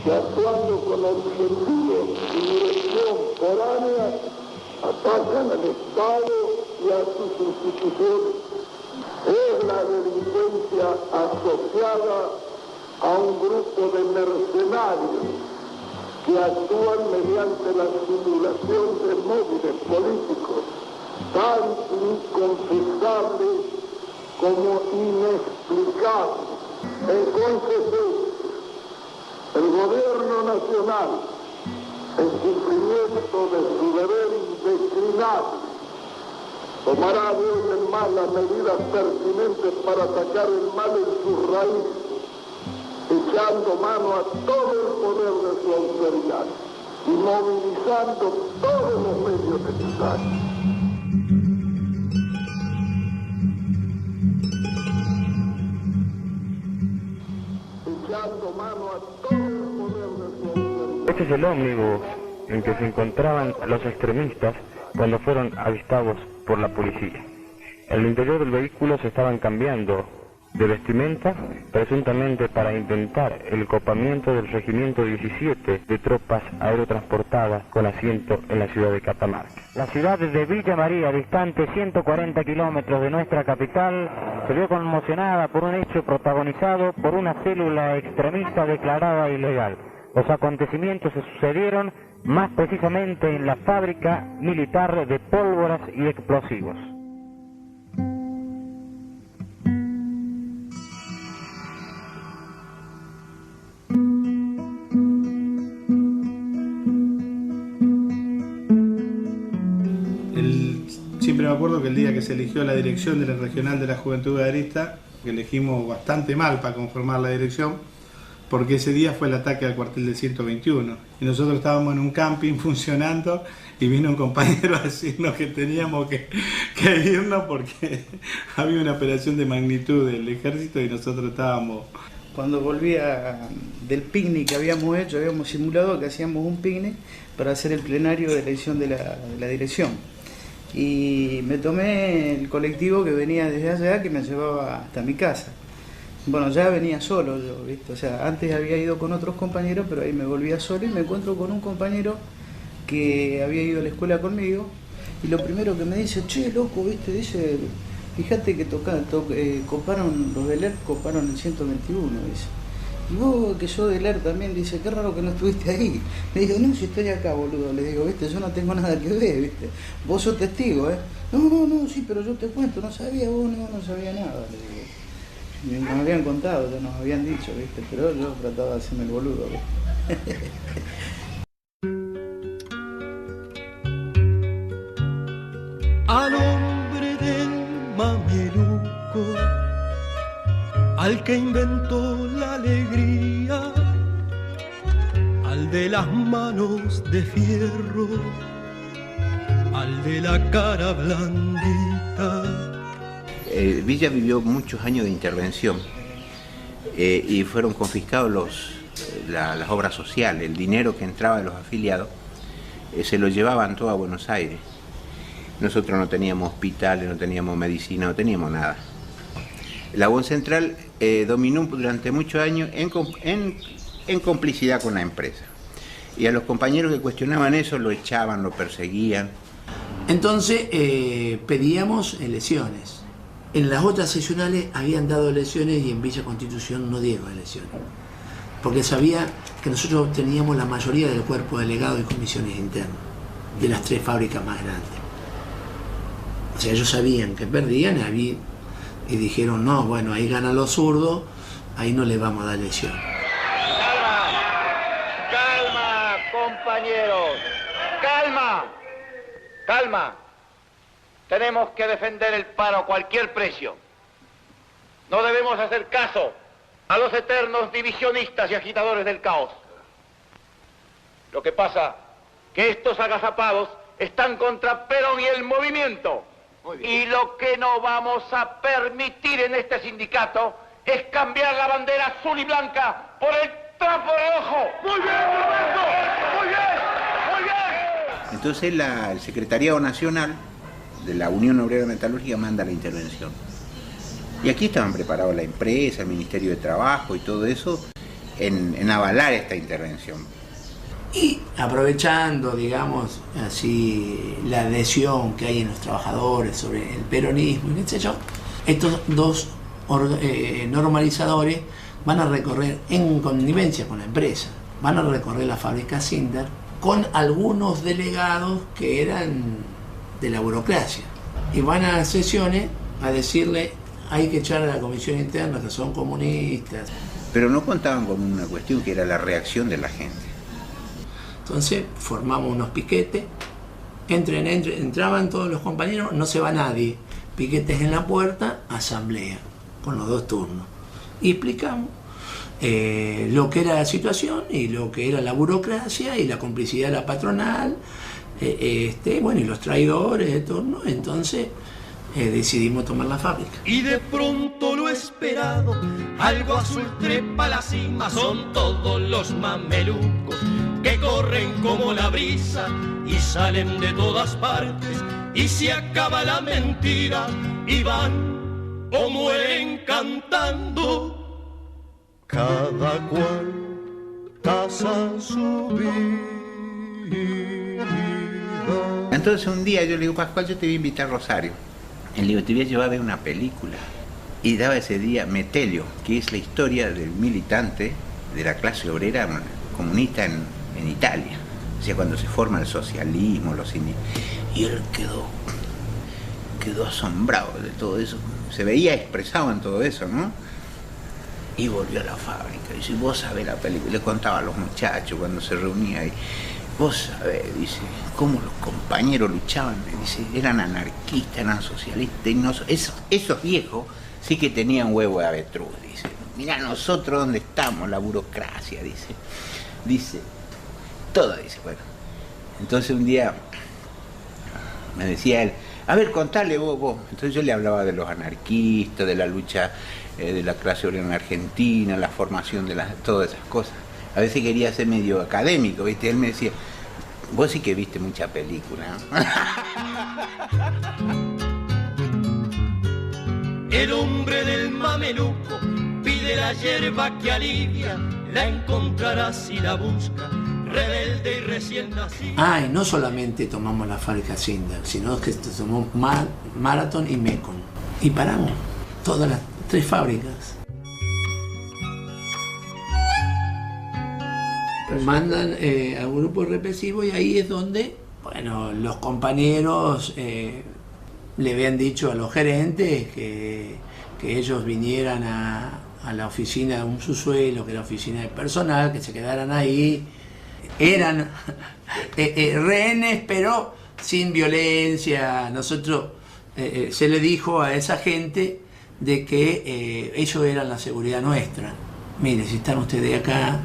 S18: que actuando con objetivos y dirección foránea atacan al Estado y a sus instituciones. Es la delincuencia asociada a un grupo de mercenarios que actúan mediante la simulación de móviles políticos tan inconfesables como inexplicables. En consecuencia, el gobierno nacional, en cumplimiento de su deber indeclinable, tomará de hoy en más las medidas pertinentes para atacar el mal en sus raíces, echando mano a todo el poder de su autoridad y movilizando todos los medios necesarios.
S6: Este es el ómnibus en que se encontraban los extremistas cuando fueron avistados por la policía. En el interior del vehículo se estaban cambiando de vestimenta, presuntamente para intentar el copamiento del Regimiento 17 de tropas aerotransportadas con asiento en la ciudad de Catamarca. La ciudad de Villa María, distante 140 kilómetros de nuestra capital, se vio conmocionada por un hecho protagonizado por una célula extremista declarada ilegal. Los acontecimientos se sucedieron más precisamente en la fábrica militar de pólvoras y explosivos.
S19: Siempre me acuerdo que el día que se eligió la dirección de la Regional de la Juventud Gaderista, que elegimos bastante mal para conformar la dirección, porque ese día fue el ataque al cuartel del 121 y nosotros estábamos en un camping funcionando y vino un compañero a decirnos que teníamos que irnos porque había una operación de magnitud del ejército y nosotros estábamos...
S20: Cuando volvía del picnic que habíamos hecho, habíamos simulado que hacíamos un picnic para hacer el plenario de elección de la dirección. Y me tomé el colectivo que venía desde allá, que me llevaba hasta mi casa. Bueno, ya venía solo yo, ¿viste? O sea, antes había ido con otros compañeros, pero ahí me volvía solo y me encuentro con un compañero que había ido a la escuela conmigo y lo primero que me dice, che, loco, ¿viste? Dice, fíjate que coparon, los del ERP coparon el 121, dice. Y vos, que sos del ERP también, dice, qué raro que no estuviste ahí. Le digo, no, si estoy acá, boludo. Le digo, ¿viste? Yo no tengo nada que ver, ¿viste? Vos sos testigo, ¿eh? No, sí, pero yo te cuento, no sabía vos, no sabía nada, le digo. Nos habían contado, ya nos habían dicho, ¿viste? Pero yo trataba de hacerme el boludo, ¿viste?
S1: Al hombre del mameluco, al que inventó la alegría, al de las manos de fierro, al de la cara blandita.
S25: Villa vivió muchos años de intervención y fueron confiscados las obras sociales, el dinero que entraba de los afiliados se lo llevaban todo a Buenos Aires. Nosotros no teníamos hospitales, no teníamos medicina, no teníamos nada. La UON Central dominó durante muchos años en complicidad con la empresa. Y a los compañeros que cuestionaban eso lo echaban, lo perseguían.
S2: Entonces pedíamos elecciones. En las otras seccionales habían dado elecciones y en Villa Constitución no dieron elecciones. Porque sabía que nosotros teníamos la mayoría del cuerpo delegado y comisiones internas de las 3 fábricas más grandes. O sea, ellos sabían que perdían y dijeron, no, bueno, ahí ganan los zurdos, ahí no le vamos a dar elección.
S4: Calma, compañeros, calma. Tenemos que defender el paro a cualquier precio. No debemos hacer caso a los eternos divisionistas y agitadores del caos. Lo que pasa que estos agazapados están contra Perón y el movimiento. Y lo que no vamos a permitir en este sindicato es cambiar la bandera azul y blanca por el trapo rojo. ¡Muy bien, Roberto! ¡Muy bien!
S25: Entonces el Secretariado Nacional de la Unión Obrera Metalúrgica manda la intervención. Y aquí estaban preparados la empresa, el Ministerio de Trabajo y todo eso en avalar esta intervención.
S2: Y aprovechando, digamos, así la adhesión que hay en los trabajadores sobre el peronismo y qué sé yo, estos dos normalizadores van a recorrer en connivencia con la empresa, van a recorrer la fábrica Cinder con algunos delegados que eran de la burocracia y van a sesiones a decirle hay que echar a la comisión interna que son comunistas.
S25: Pero no contaban con una cuestión que era la reacción de la gente.
S2: Entonces formamos unos piquetes, entraban todos los compañeros, no se va nadie, piquetes en la puerta, asamblea, con los 2 turnos. Y explicamos lo que era la situación y lo que era la burocracia y la complicidad de la patronal, bueno, y los traidores de turno. Entonces decidimos tomar la fábrica.
S1: Y de pronto lo esperado, algo azul trepa a la cima, son todos los mamelucos que corren como la brisa y salen de todas partes y se acaba la mentira y van o mueren cantando. Cada cual casa su vida.
S25: Entonces un día yo le digo, Pascual, yo te voy a invitar a Rosario. Y le digo, te voy a llevar a ver una película. Y daba ese día Metelio, que es la historia del militante de la clase obrera comunista en Italia. O sea, cuando se forma el socialismo, los sindicatos. Y él quedó asombrado de todo eso. Se veía expresado en todo eso, ¿no? Y volvió a la fábrica. Dice, vos sabés la película. Le contaba a los muchachos cuando se reunía ahí. Vos sabés, dice, cómo los compañeros luchaban. Dice, eran anarquistas, eran socialistas. Y esos viejos sí que tenían huevo de avestruz. Dice, mirá nosotros dónde estamos, la burocracia, dice, todo, dice, bueno. Entonces un día me decía él, a ver, contale vos. Entonces yo le hablaba de los anarquistas, de la lucha de la clase obrera en Argentina, la formación de todas esas cosas. A veces quería ser medio académico, ¿viste? Él me decía, vos sí que viste mucha película,
S1: El hombre del mameluco de la hierba que alivia, la encontrarás si la buscas, rebelde y recién nacida.
S2: Y no solamente tomamos la fábrica Sinder, sino que tomamos Marathon y Mekon. Y paramos todas las 3 fábricas. Mandan a un grupo represivo y ahí es donde, bueno, los compañeros le habían dicho a los gerentes que ellos vinieran a la oficina de un subsuelo, que era la oficina de personal, que se quedaran ahí. Eran rehenes, pero sin violencia. Nosotros se le dijo a esa gente de que ellos eran la seguridad nuestra. Mire, si están ustedes acá,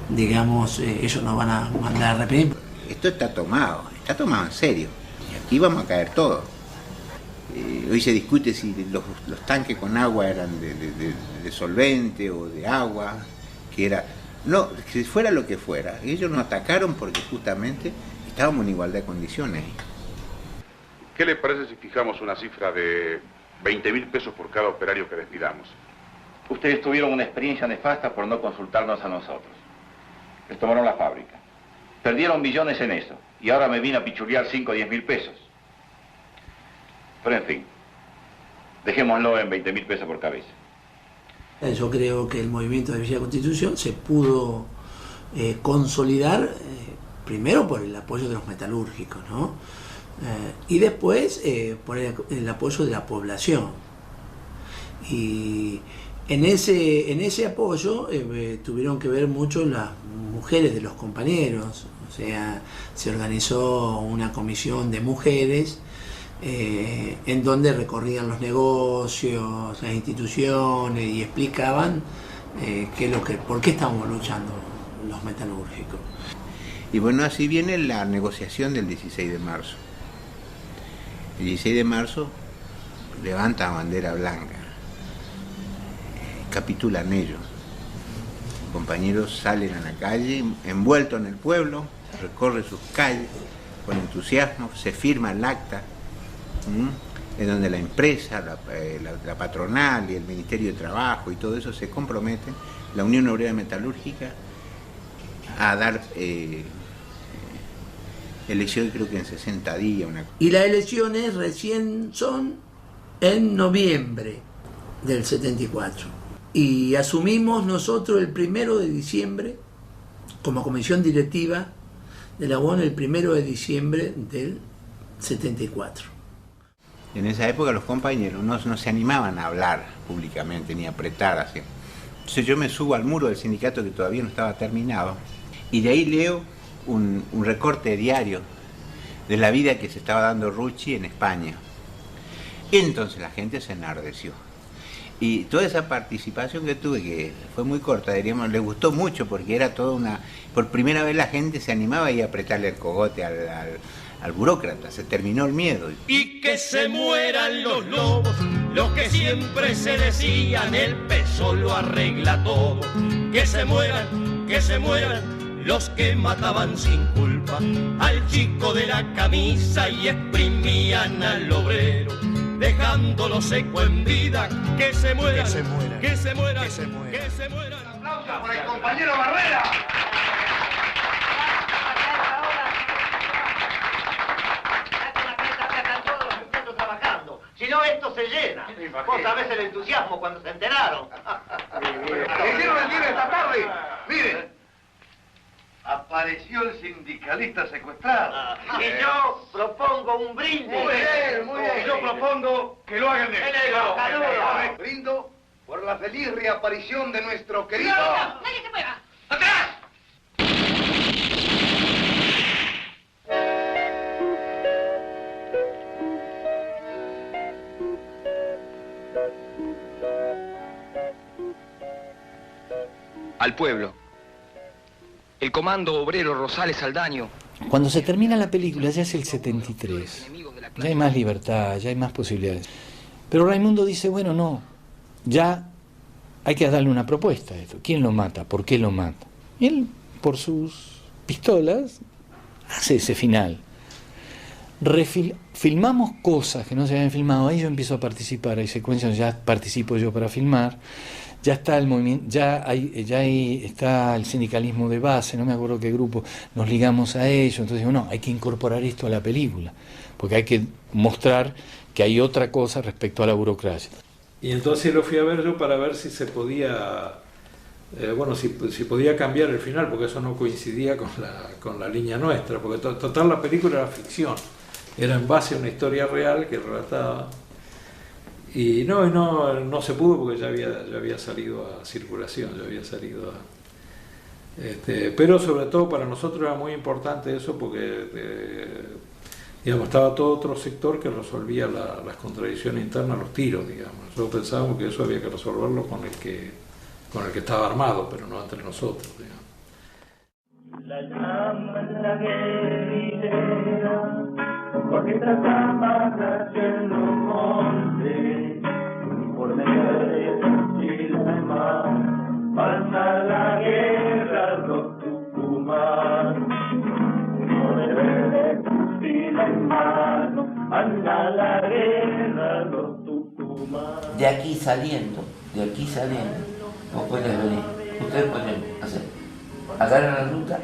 S2: digamos, ellos nos van a mandar a reprimir.
S5: Esto está tomado en serio. Y aquí vamos a caer todos. Hoy se discute si los tanques con agua eran de solvente o de agua, que era... No, que fuera lo que fuera. Ellos nos atacaron porque justamente estábamos en igualdad de condiciones.
S11: ¿Qué le parece si fijamos una cifra de 20.000 pesos por cada operario que despidamos?
S4: Ustedes tuvieron una experiencia nefasta por no consultarnos a nosotros. Les tomaron la fábrica. Perdieron millones en eso. Y ahora me vine a pichulear 5 o 10.000 pesos. Pero en fin, dejémoslo en 20.000 pesos por cabeza.
S2: Yo creo que el movimiento de Villa Constitución se pudo consolidar primero por el apoyo de los metalúrgicos, ¿no? Y después por el apoyo de la población. Y en ese apoyo tuvieron que ver mucho las mujeres de los compañeros. O sea, se organizó una comisión de mujeres en donde recorrían los negocios, las instituciones y explicaban por qué estábamos luchando los metalúrgicos.
S5: Y bueno, así viene la negociación del 16 de marzo. El 16 de marzo levanta bandera blanca, capitulan ellos. Los compañeros salen a la calle, envueltos en el pueblo, recorre sus calles con entusiasmo, se firma el acta, en donde la empresa, la patronal y el Ministerio de Trabajo y todo eso se comprometen, la Unión Obrera Metalúrgica, a dar elecciones, creo que en 60 días.
S2: Y las elecciones recién son en noviembre del 74. Y asumimos nosotros el 1 de diciembre, como comisión directiva de la UON, el 1 de diciembre del 74.
S5: En esa época los compañeros no se animaban a hablar públicamente ni a apretar así. Entonces yo me subo al muro del sindicato que todavía no estaba terminado y de ahí leo un recorte diario de la vida que se estaba dando Rucci en España. Y entonces la gente se enardeció. Y toda esa participación que tuve, que fue muy corta, diríamos, le gustó mucho porque era toda una... Por primera vez la gente se animaba a ir a apretarle el cogote al burócrata, se terminó el miedo.
S1: Y que se mueran los lobos, lo que siempre se decían, el peso lo arregla todo. Que se mueran los que mataban sin culpa al chico de la camisa y exprimían al obrero, dejándolo seco en vida. Que se mueran, que se mueran, que se mueran, que se mueran, que se mueran.
S4: ¡Aplausos para el compañero Barrera! Si no, esto se llena. Vos sabés el entusiasmo cuando se enteraron.
S11: Hicieron el día esta tarde. Miren.
S4: Apareció el sindicalista secuestrado. Y yo propongo un brindis.
S11: Muy bien, muy bien. Yo propongo que lo hagan de
S4: negro.
S11: Brindo por la feliz reaparición de nuestro querido...
S15: ¡No! ¡Nadie se mueva!
S4: ¡Atrás!
S21: Al pueblo. El Comando Obrero Rosales Saldaño.
S22: Cuando se termina la película ya es el 73, ya hay más libertad, ya hay más posibilidades. Pero Raimundo dice, bueno, no, ya hay que darle una propuesta a esto. ¿Quién lo mata? ¿Por qué lo mata? Y él, por sus pistolas, hace ese final. Filmamos cosas que no se habían filmado, ahí yo empiezo a participar, hay secuencias, ya participo yo para filmar, ya está el movimiento, está el sindicalismo de base, no me acuerdo qué grupo, nos ligamos a ello, entonces digo, no, hay que incorporar esto a la película, porque hay que mostrar que hay otra cosa respecto a la burocracia.
S8: Y entonces lo fui a ver yo para ver si se podía, si podía cambiar el final, porque eso no coincidía con la línea nuestra, porque total la película era ficción, era en base a una historia real que relataba, y no se pudo porque ya había salido a circulación, pero sobre todo para nosotros era muy importante eso porque estaba todo otro sector que resolvía las contradicciones internas, los tiros, digamos. Nosotros pensábamos que eso había que resolverlo con el que estaba armado, pero no entre nosotros, digamos.
S18: La llama en la guerrillera, porque trataba de en los montes, por medio de Chile y mar, pasa la guerra los Tucumán, por el verde fusil en mano, anda la guerra los Tucumán.
S2: De aquí saliendo, vos podés venir, ustedes pueden hacer, agarran la ruta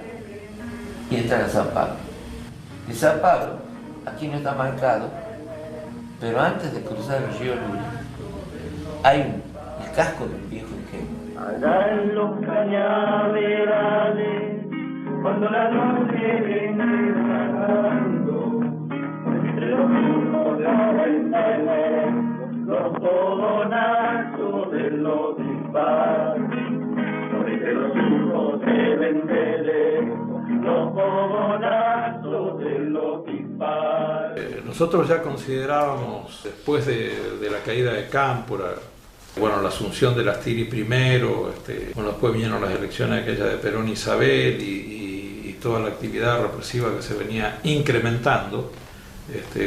S2: y entran a San Pablo. De San Pablo, aquí no está marcado, pero antes de cruzar el río Luna, hay el casco del viejo ingenio.
S18: Allá en los cañaverales, cuando la noche viene bajando, entre los muros de los fogonazos de los disparos, entre los muros de los fogonazos de los disparos.
S8: Nosotros ya considerábamos, después de la caída de Cámpora, la asunción de Lastiri primero, después vinieron las elecciones aquellas de Perón y Isabel y toda la actividad represiva que se venía incrementando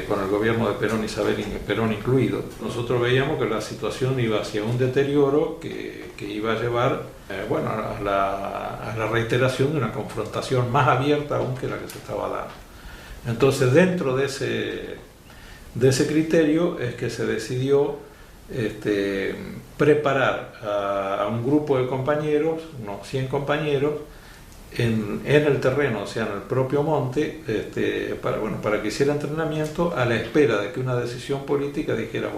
S8: con el gobierno de Perón, Isabel y Perón incluido. Nosotros veíamos que la situación iba hacia un deterioro que iba a llevar a la reiteración de una confrontación más abierta aún que la que se estaba dando. Entonces, dentro de ese criterio es que se decidió preparar a un grupo de compañeros, unos 100 compañeros, en el terreno, o sea, en el propio monte, para que hiciera entrenamiento a la espera de que una decisión política dijera,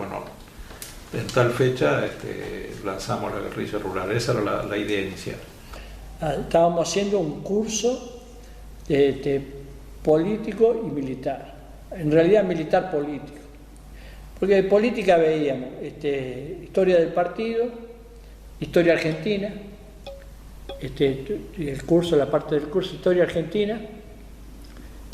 S8: en tal fecha lanzamos la guerrilla rural. Esa era la idea inicial.
S3: Estábamos haciendo un curso político y militar, en realidad militar político, porque de política veíamos historia del partido, historia argentina, la parte del curso historia argentina,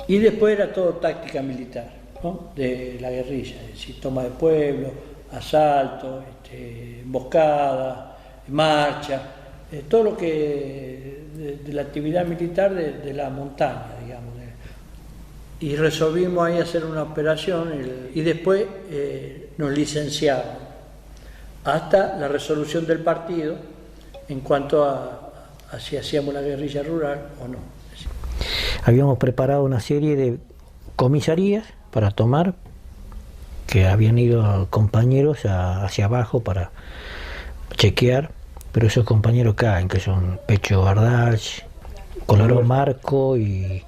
S3: y después era todo táctica militar, ¿no? De la guerrilla, es decir, toma de pueblo, asalto, emboscada, marcha, todo lo que de la actividad militar de la montaña, digamos. Y resolvimos ahí hacer una operación y después nos licenciamos hasta la resolución del partido en cuanto a si hacíamos la guerrilla rural o no.
S9: Habíamos preparado una serie de comisarías para tomar, que habían ido compañeros hacia abajo para chequear, pero esos compañeros caen, que son Pecho Bardach, Colorado Marco y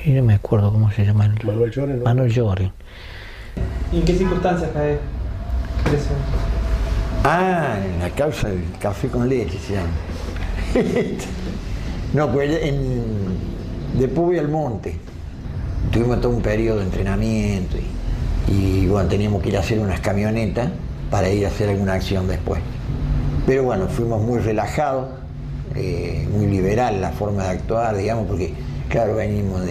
S9: no me acuerdo cómo se llama. Manuel Lloren. ¿No? Manuel Lloren.
S15: ¿Y en qué circunstancias cae?
S23: En la causa del café con leche se llama. No, pues de Puebla al Monte. Tuvimos todo un periodo de entrenamiento y teníamos que ir a hacer unas camionetas para ir a hacer alguna acción después. Pero fuimos muy relajados, muy liberal la forma de actuar, digamos, porque claro, venimos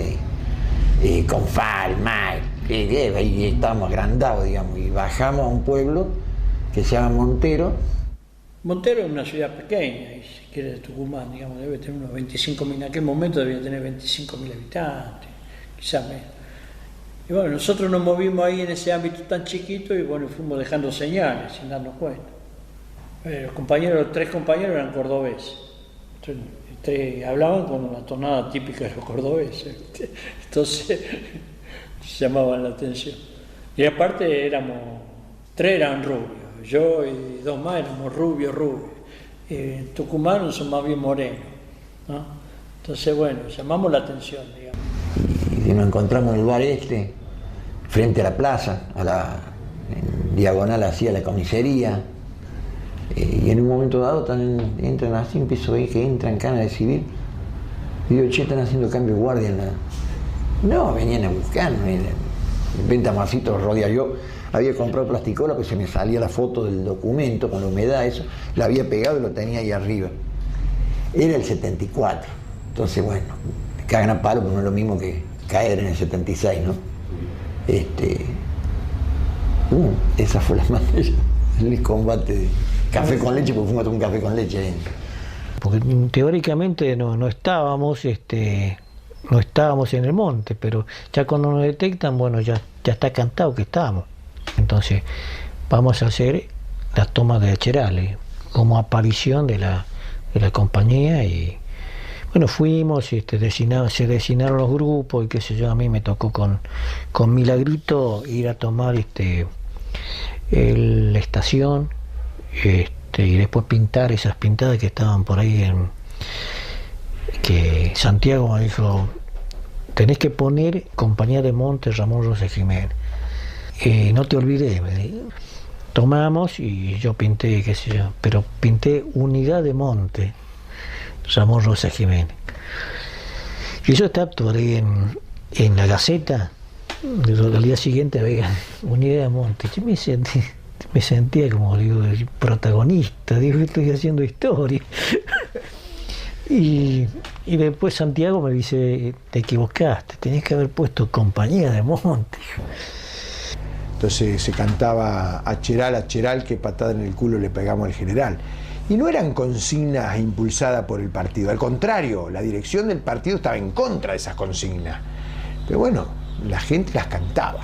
S23: con FAL, MAI, y estábamos agrandados, digamos, y bajamos a un pueblo que se llama Montero.
S3: Montero es una ciudad pequeña, y si quiere de Tucumán, digamos, debe tener unos 25.000, en aquel momento debía tener 25.000 habitantes, quizás menos. Y nosotros nos movimos ahí en ese ámbito tan chiquito y fuimos dejando señales sin darnos cuenta. Los 3 compañeros eran cordobeses. Hablaban con una tonada típica de los cordobeses, entonces llamaban la atención. Y aparte 3 eran rubios, yo y dos más éramos rubios. Tucumanos son más bien morenos, ¿no? Entonces, bueno, llamamos la atención, digamos.
S23: Y nos encontramos en el bar frente a la plaza, en diagonal hacia la comisaría, y en un momento dado entran así, empiezo a ver que entran canas de civil, y digo, che, están haciendo cambio de guardia en la... No, venían a buscarnos, venta Marcito Rodia. Yo había comprado plasticola, pues se me salía la foto del documento con la humedad, eso, la había pegado y lo tenía ahí arriba. Era el 74, entonces bueno, me cagan a palo, pero no es lo mismo que caer en el 76, ¿no? Esa fue la manera, el combate de café con leche, porque fuimos a tomar un café con leche ahí.
S9: Porque teóricamente no estábamos en el monte, pero ya cuando nos detectan, bueno, ya está cantado que estábamos. Entonces vamos a hacer la toma de Acherales como aparición de la compañía, y bueno, fuimos, se designaron los grupos y qué sé yo. A mí me tocó con Milagrito ir a tomar la estación, y después pintar esas pintadas que estaban por ahí que Santiago me dijo, tenés que poner Compañía de Monte Ramón Rosa Jiménez. No te olvides, me dijo. Tomamos y yo pinté, qué sé yo, pero pinté Unidad de Monte Ramón Rosa Jiménez. Y eso está todo ahí en la Gaceta. Al día siguiente había Unidad de Monte. Yo me sentía como, digo, el protagonista, digo, estoy haciendo historia. Y después Santiago me dice, te equivocaste, tenías que haber puesto Compañía de Monte.
S7: Entonces se cantaba Acheral, qué patada en el culo le pegamos al general. Y no eran consignas impulsadas por el partido, al contrario, la dirección del partido estaba en contra de esas consignas. Pero bueno, la gente las cantaban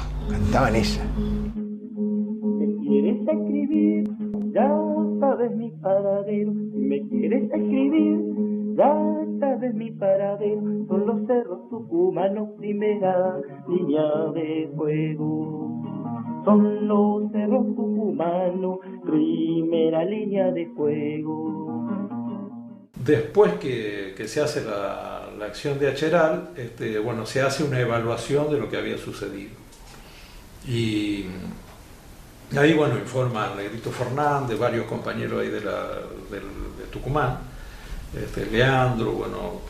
S7: esas.
S18: ¿Me quieres escribir? Ya sabes mi paradero. Si me quieres escribir, ya sabes mi paradero. Son los cerros tucumanos, primera línea de fuego. Son los cerros tucumanos, primera línea de fuego.
S8: Después que se hace la acción de Acheral, bueno, se hace una evaluación de lo que había sucedido. Y ahí, bueno, informa Negrito Fernández, varios compañeros ahí de Tucumán, Leandro, bueno,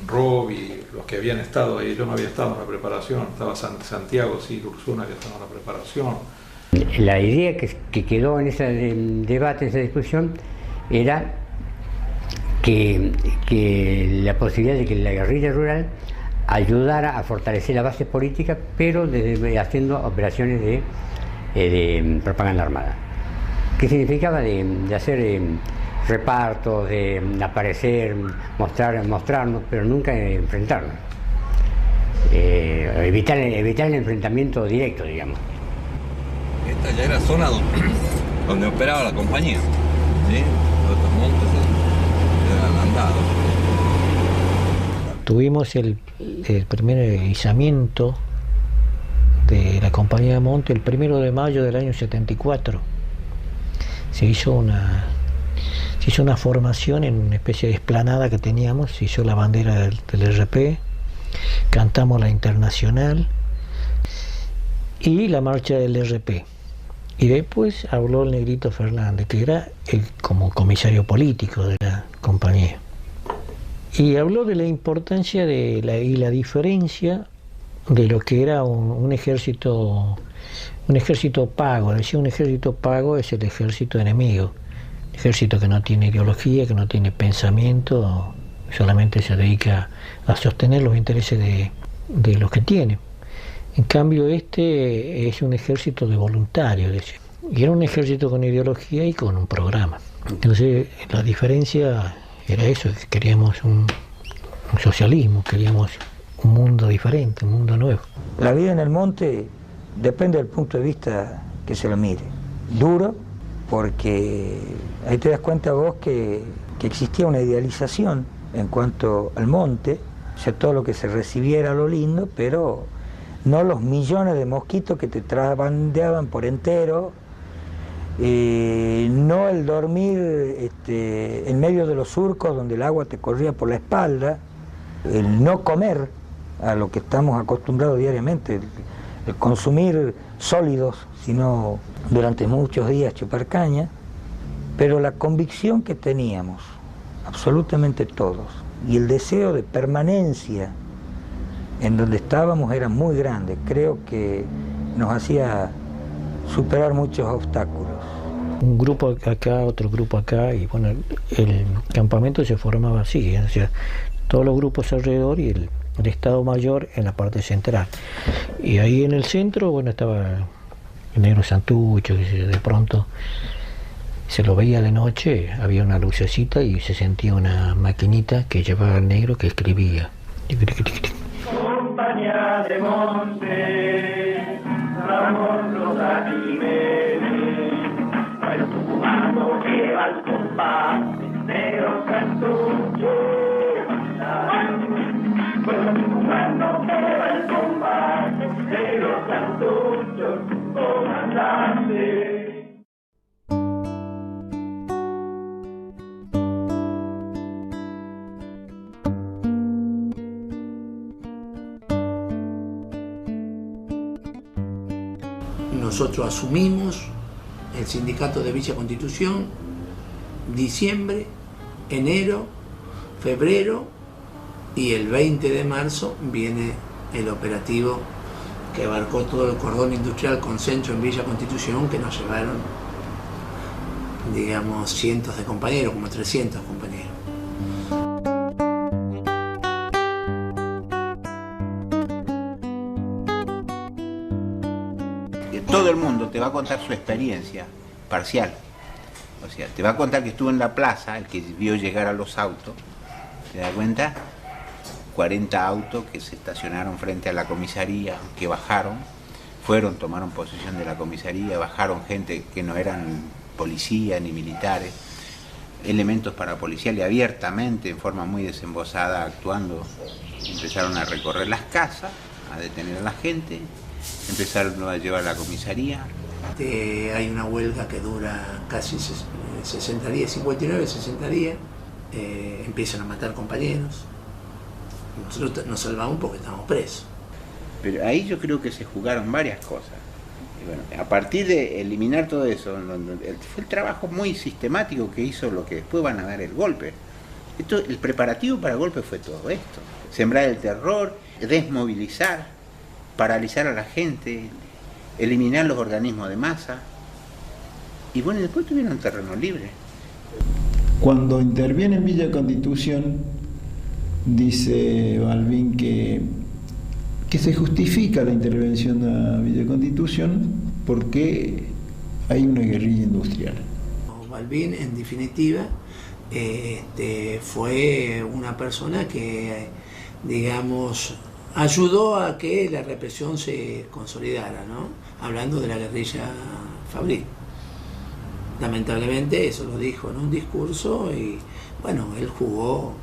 S8: Roby, los que habían estado ahí. Yo no había estado en la preparación, estaba Santiago, sí, Ursuna, que estaba en la preparación.
S10: La idea que quedó en ese debate, en esa discusión, era que la posibilidad de que la guerrilla rural ayudara a fortalecer la base política, pero haciendo operaciones de propaganda armada. ¿Qué significaba? De hacer repartos, de aparecer, mostrarnos, pero nunca enfrentarnos. Evitar el enfrentamiento directo, digamos.
S12: Esta ya era zona donde operaba la compañía, ¿sí? Los montes eran andados.
S9: Tuvimos el primer izamiento de la Compañía de Monte el 1 de mayo del año 74. Se hizo una formación en una especie de explanada que teníamos, se hizo la bandera del RP, cantamos la Internacional y la marcha del RP. Y después habló el Negrito Fernández, que era como comisario político de la compañía. Y habló de la importancia y la diferencia de lo que era un ejército pago. Decía, un ejército pago es el ejército enemigo. Ejército que no tiene ideología, que no tiene pensamiento, solamente se dedica a sostener los intereses de los que tiene. En cambio es un ejército de voluntarios, decía. Y era un ejército con ideología y con un programa. Entonces la diferencia era eso, que queríamos un socialismo, queríamos un mundo diferente, un mundo nuevo.
S13: La vida en el monte depende del punto de vista que se lo mire. Duro, porque ahí te das cuenta vos que existía una idealización en cuanto al monte, o sea, todo lo que se recibiera lo lindo, pero no los millones de mosquitos que te trabandeaban por entero, no el dormir en medio de los surcos donde el agua te corría por la espalda, el no comer a lo que estamos acostumbrados diariamente, el consumir sólidos, sino durante muchos días chupar caña, pero la convicción que teníamos, absolutamente todos, y el deseo de permanencia en donde estábamos era muy grande. Creo que nos hacía superar muchos obstáculos.
S9: Un grupo acá, otro grupo acá, y bueno, el campamento se formaba así, o sea, todos los grupos alrededor y el Estado Mayor en la parte central. Y ahí en el centro, bueno, estaba el negro Santucho, que de pronto se lo veía de noche, había una lucecita y se sentía una maquinita que llevaba al negro que escribía.
S18: Compañía de monte, vamos los animales, el tucumano que va al combate, negro Santucho, pues el tucumano que va al combate, negro Santucho, comandante.
S2: Nosotros asumimos el sindicato de Villa Constitución, diciembre, enero, febrero, y el 20 de marzo viene el operativo que abarcó todo el cordón industrial con centro en Villa Constitución, que nos llevaron, digamos, cientos de compañeros, como 300 compañeros.
S5: Todo el mundo te va a contar su experiencia parcial. O sea, te va a contar que estuvo en la plaza, el que vio llegar a los autos, ¿te das cuenta? 40 autos que se estacionaron frente a la comisaría, que bajaron, tomaron posesión de la comisaría, bajaron gente que no eran policía ni militares, elementos parapoliciales abiertamente, en forma muy desembosada, actuando, empezaron a recorrer las casas, a detener a la gente, empezaron a llevar a la comisaría.
S2: Hay una huelga que dura casi 60 días, 59, 60 días, empiezan a matar compañeros. Nosotros nos salvamos porque estábamos presos.
S5: Pero ahí yo creo que se jugaron varias cosas. Y bueno, a partir de eliminar todo eso, fue el trabajo muy sistemático que hizo lo que después van a dar el golpe. El preparativo para el golpe fue todo esto. Sembrar el terror, desmovilizar, paralizar a la gente, eliminar los organismos de masa. Y bueno, después tuvieron terreno libre.
S6: Cuando interviene en Villa Constitución, dice Balbín que se justifica la intervención a Villa Constitución porque hay una guerrilla industrial.
S2: Balbín, en definitiva, fue una persona que, digamos, ayudó a que la represión se consolidara, ¿no? Hablando de la guerrilla fabril. Lamentablemente eso lo dijo en un discurso y, bueno, él jugó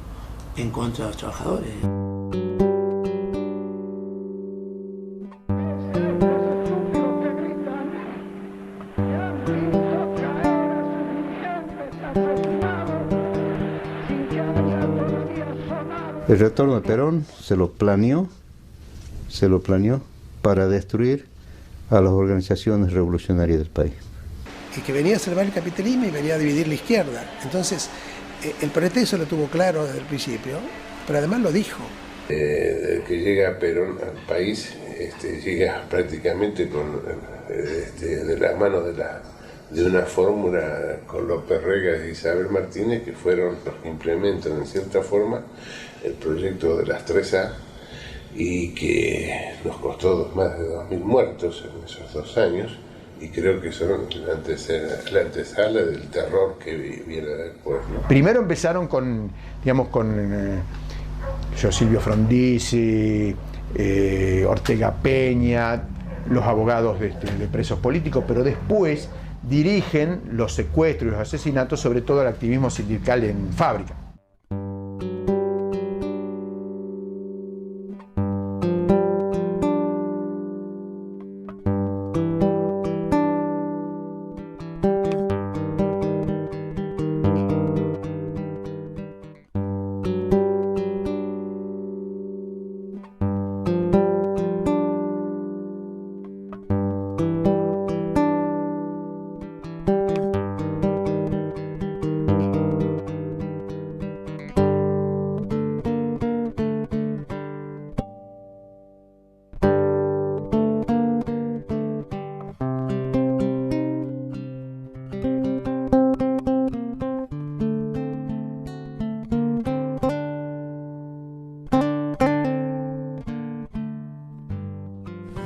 S2: en contra de los trabajadores.
S14: El retorno de Perón se lo planeó para destruir a las organizaciones revolucionarias del país.
S16: Y que venía a salvar el capitalismo y venía a dividir la izquierda. Entonces, el pretexto lo tuvo claro desde el principio, pero además lo dijo.
S17: Que llega Perón al país, llega prácticamente de la mano de una fórmula con López Rega e Isabel Martínez, que fueron los que implementan en cierta forma el proyecto de las 3A y que nos costó más de 2.000 muertos en esos 2 años, y creo que son la antesala del terror que viene después, ¿no?
S7: Primero empezaron con Silvio Frondizi, Ortega Peña, los abogados de presos políticos, pero después dirigen los secuestros y los asesinatos, sobre todo el activismo sindical en fábrica.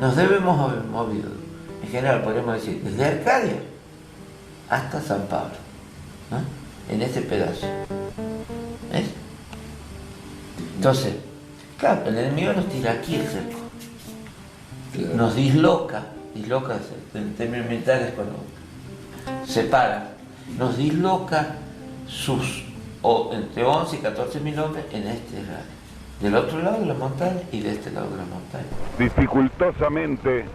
S1: Nos debemos haber movido, en general podríamos decir, desde Arcadia hasta San Pablo, ¿no? En ese pedazo. ¿Ves? Entonces, claro, el enemigo nos tira aquí el cerco. Nos disloca en términos militares cuando separa, nos disloca entre 11 y 14 mil hombres en este radio. Del otro lado de la montaña y de este lado de la montaña.
S11: Dificultosamente,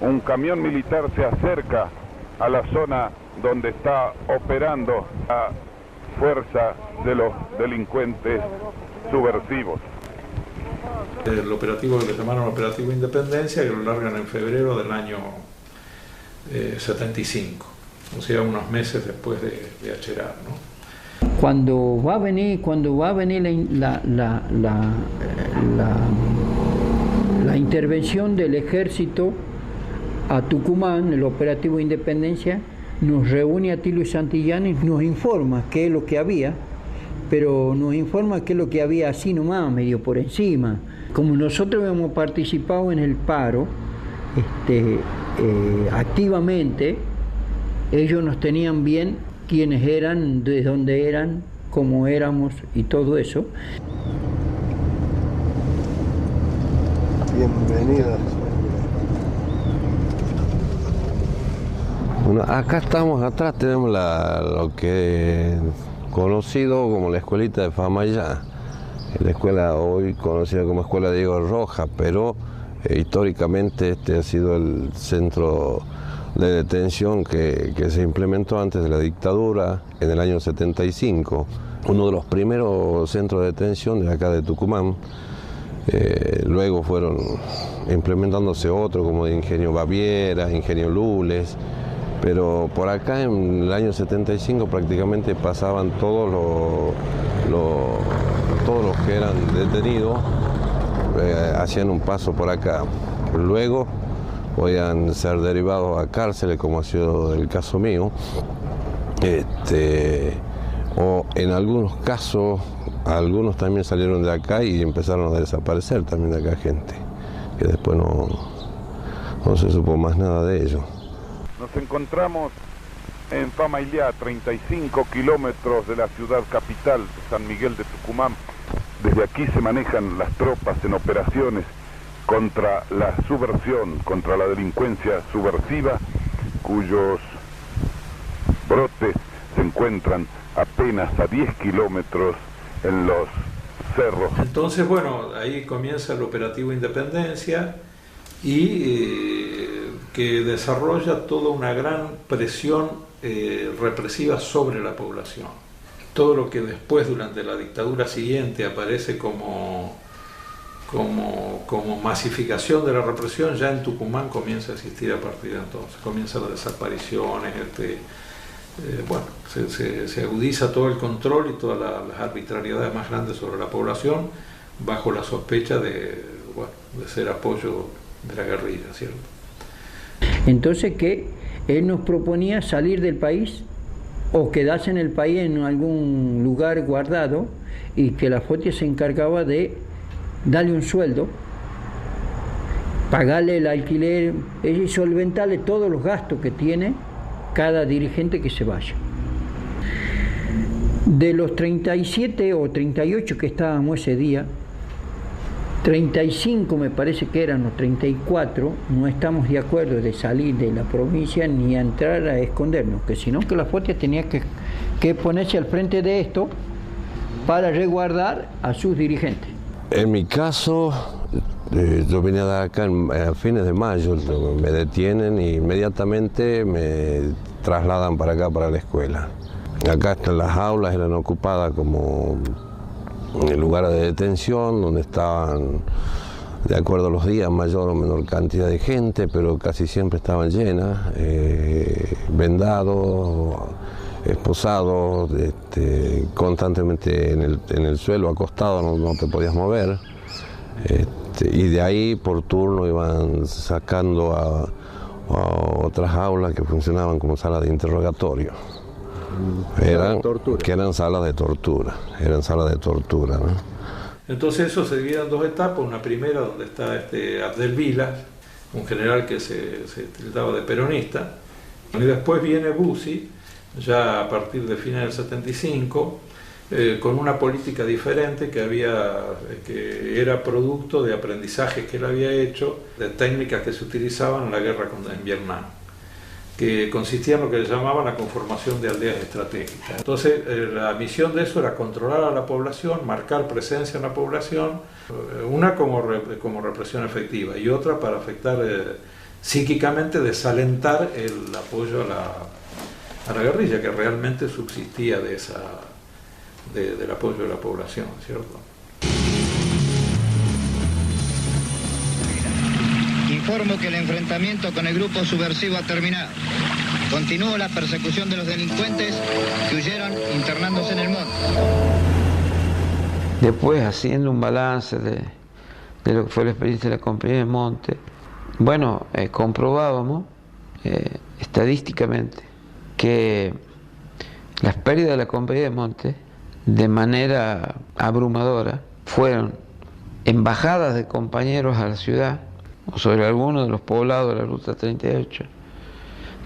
S11: un camión militar se acerca a la zona donde está operando la fuerza de los delincuentes subversivos.
S8: El operativo que le llamaron Operativo Independencia, que lo largan en febrero del año 75, o sea, unos meses después de Acherar, ¿no?
S3: Cuando va a venir la intervención del ejército a Tucumán, el operativo Independencia, nos reúne a Tilo y Santillán y nos informa qué es lo que había, pero nos informa qué es lo que había así nomás, medio por encima. Como nosotros habíamos participado en el paro activamente, ellos nos tenían bien quiénes eran, de dónde eran, cómo éramos y todo eso.
S19: Bienvenidos. Bueno, acá estamos, atrás tenemos lo que es conocido como la escuelita de Famayá, la escuela hoy conocida como Escuela Diego Rojas, pero históricamente este ha sido el centro de detención que se implementó antes de la dictadura en el año 75, uno de los primeros centros de detención de acá de Tucumán. Luego fueron implementándose otros como de Ingenio Baviera, Ingenio Lules, pero por acá en el año 75 prácticamente pasaban todos los que eran detenidos, hacían un paso por acá. Luego podían ser derivados a cárceles, como ha sido el caso mío, o en algunos casos, algunos también salieron de acá y empezaron a desaparecer también de acá gente, que después no se supo más nada de ellos.
S11: Nos encontramos en Famaillá, 35 kilómetros de la ciudad capital de San Miguel de Tucumán. Desde aquí se manejan las tropas en operaciones contra la subversión, contra la delincuencia subversiva, cuyos brotes se encuentran apenas a 10 kilómetros en los cerros.
S8: Entonces, bueno, ahí comienza el operativo Independencia y que desarrolla toda una gran presión represiva sobre la población. Todo lo que después, durante la dictadura siguiente, aparece como masificación de la represión, ya en Tucumán comienza a existir a partir de entonces. Comienzan las desapariciones, bueno, se agudiza todo el control y todas las arbitrariedades más grandes sobre la población, bajo la sospecha de ser apoyo de la guerrilla, ¿cierto?
S3: Entonces que él nos proponía salir del país o quedarse en el país en algún lugar guardado, y que la FOTIA se encargaba de darle un sueldo, pagarle el alquiler y solventarle todos los gastos que tiene cada dirigente que se vaya. De los 37 o 38 que estábamos ese día, 35 me parece que eran, o 34, no estamos de acuerdo de salir de la provincia ni a entrar a escondernos, que sino que la FOTIA tenía que ponerse al frente de esto para resguardar a sus dirigentes.
S19: En mi caso, yo vine de acá a fines de mayo, me detienen e inmediatamente me trasladan para acá, para la escuela. Acá las aulas eran ocupadas como lugares de detención, donde estaban, de acuerdo a los días, mayor o menor cantidad de gente, pero casi siempre estaban llenas, vendados, esposados, constantemente en el suelo, acostado, no te podías mover. Y de ahí por turno iban sacando a otras aulas que funcionaban como salas de interrogatorio. Que eran salas de tortura, ¿no?
S8: Entonces eso se divide en dos etapas, una primera donde está Abdel Vilas, un general que se tildaba de peronista. Y después viene Bussi, ya a partir de finales del 75, con una política diferente que era producto de aprendizajes que él había hecho, de técnicas que se utilizaban en la guerra en Vietnam, que consistía en lo que le llamaban la conformación de aldeas estratégicas. Entonces, la misión de eso era controlar a la población, marcar presencia en la población, una como represión efectiva y otra para afectar psíquicamente, desalentar el apoyo a la guerrilla, que realmente subsistía del apoyo de la población, ¿cierto?
S4: Informo que el enfrentamiento con el grupo subversivo ha terminado. Continúa la persecución de los delincuentes que huyeron internándose en el monte.
S1: Después, haciendo un balance de lo que fue la experiencia de la Compañía de Monte, bueno, comprobábamos estadísticamente que las pérdidas de la Compañía de Monte, de manera abrumadora, fueron en bajadas de compañeros a la ciudad o sobre algunos de los poblados de la Ruta 38,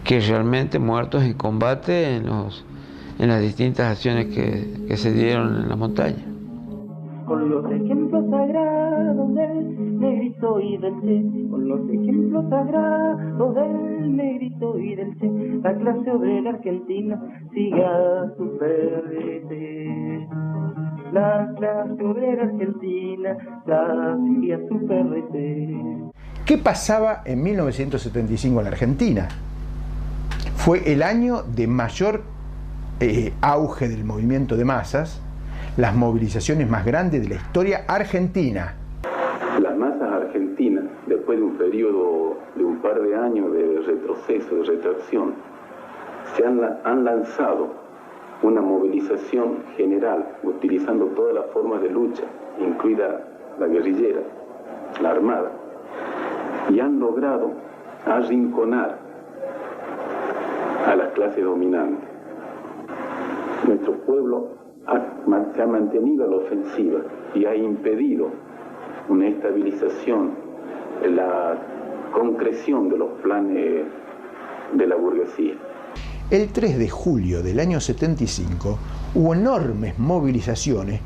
S1: que realmente muertos en combate en las distintas acciones que se dieron en la montaña.
S18: Con los ejemplos sagrados del negrito y del Che, con los ejemplos sagrados del negrito y del Che, la clase obrera argentina siga su perrete. La clase obrera argentina siga su perrete.
S7: ¿Qué pasaba en 1975 en la Argentina? Fue el año de mayor auge del movimiento de masas, las movilizaciones más grandes de la historia argentina.
S20: Las masas argentinas, después de un periodo de un par de años de retroceso, de retracción, han lanzado una movilización general, utilizando todas las formas de lucha, incluida la guerrillera, la armada, y han logrado arrinconar a las clases dominantes. Nuestro pueblo se ha mantenido a la ofensiva y ha impedido una estabilización, la concreción de los planes de la burguesía.
S7: El 3 de julio del año 75 hubo enormes movilizaciones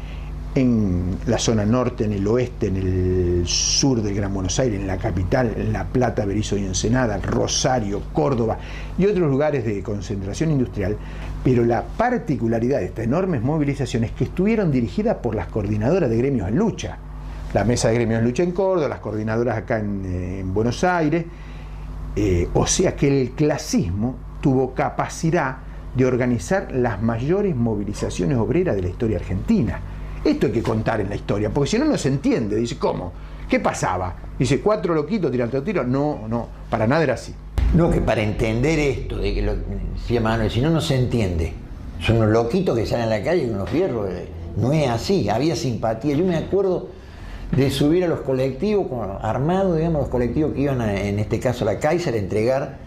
S7: en la zona norte, en el oeste, en el sur del Gran Buenos Aires, en la capital, en La Plata, Berisso y Ensenada, Rosario, Córdoba y otros lugares de concentración industrial, pero la particularidad de estas enormes movilizaciones es que estuvieron dirigidas por las coordinadoras de gremios en lucha, la Mesa de Gremios en Lucha en Córdoba, las coordinadoras acá en Buenos Aires, o sea que el clasismo tuvo capacidad de organizar las mayores movilizaciones obreras de la historia argentina. Esto hay que contar en la historia, porque si no, no se entiende. Dice, ¿cómo? ¿Qué pasaba? Dice, 4 loquitos tirando tiros. No, para nada era así.
S23: No, que para entender esto, de que lo decía Manuel, si no, no se entiende. Son unos loquitos que salen a la calle con unos fierros. No es así, había simpatía. Yo me acuerdo de subir a los colectivos, armados, digamos, los colectivos que iban, en este caso a la Kaiser, a entregar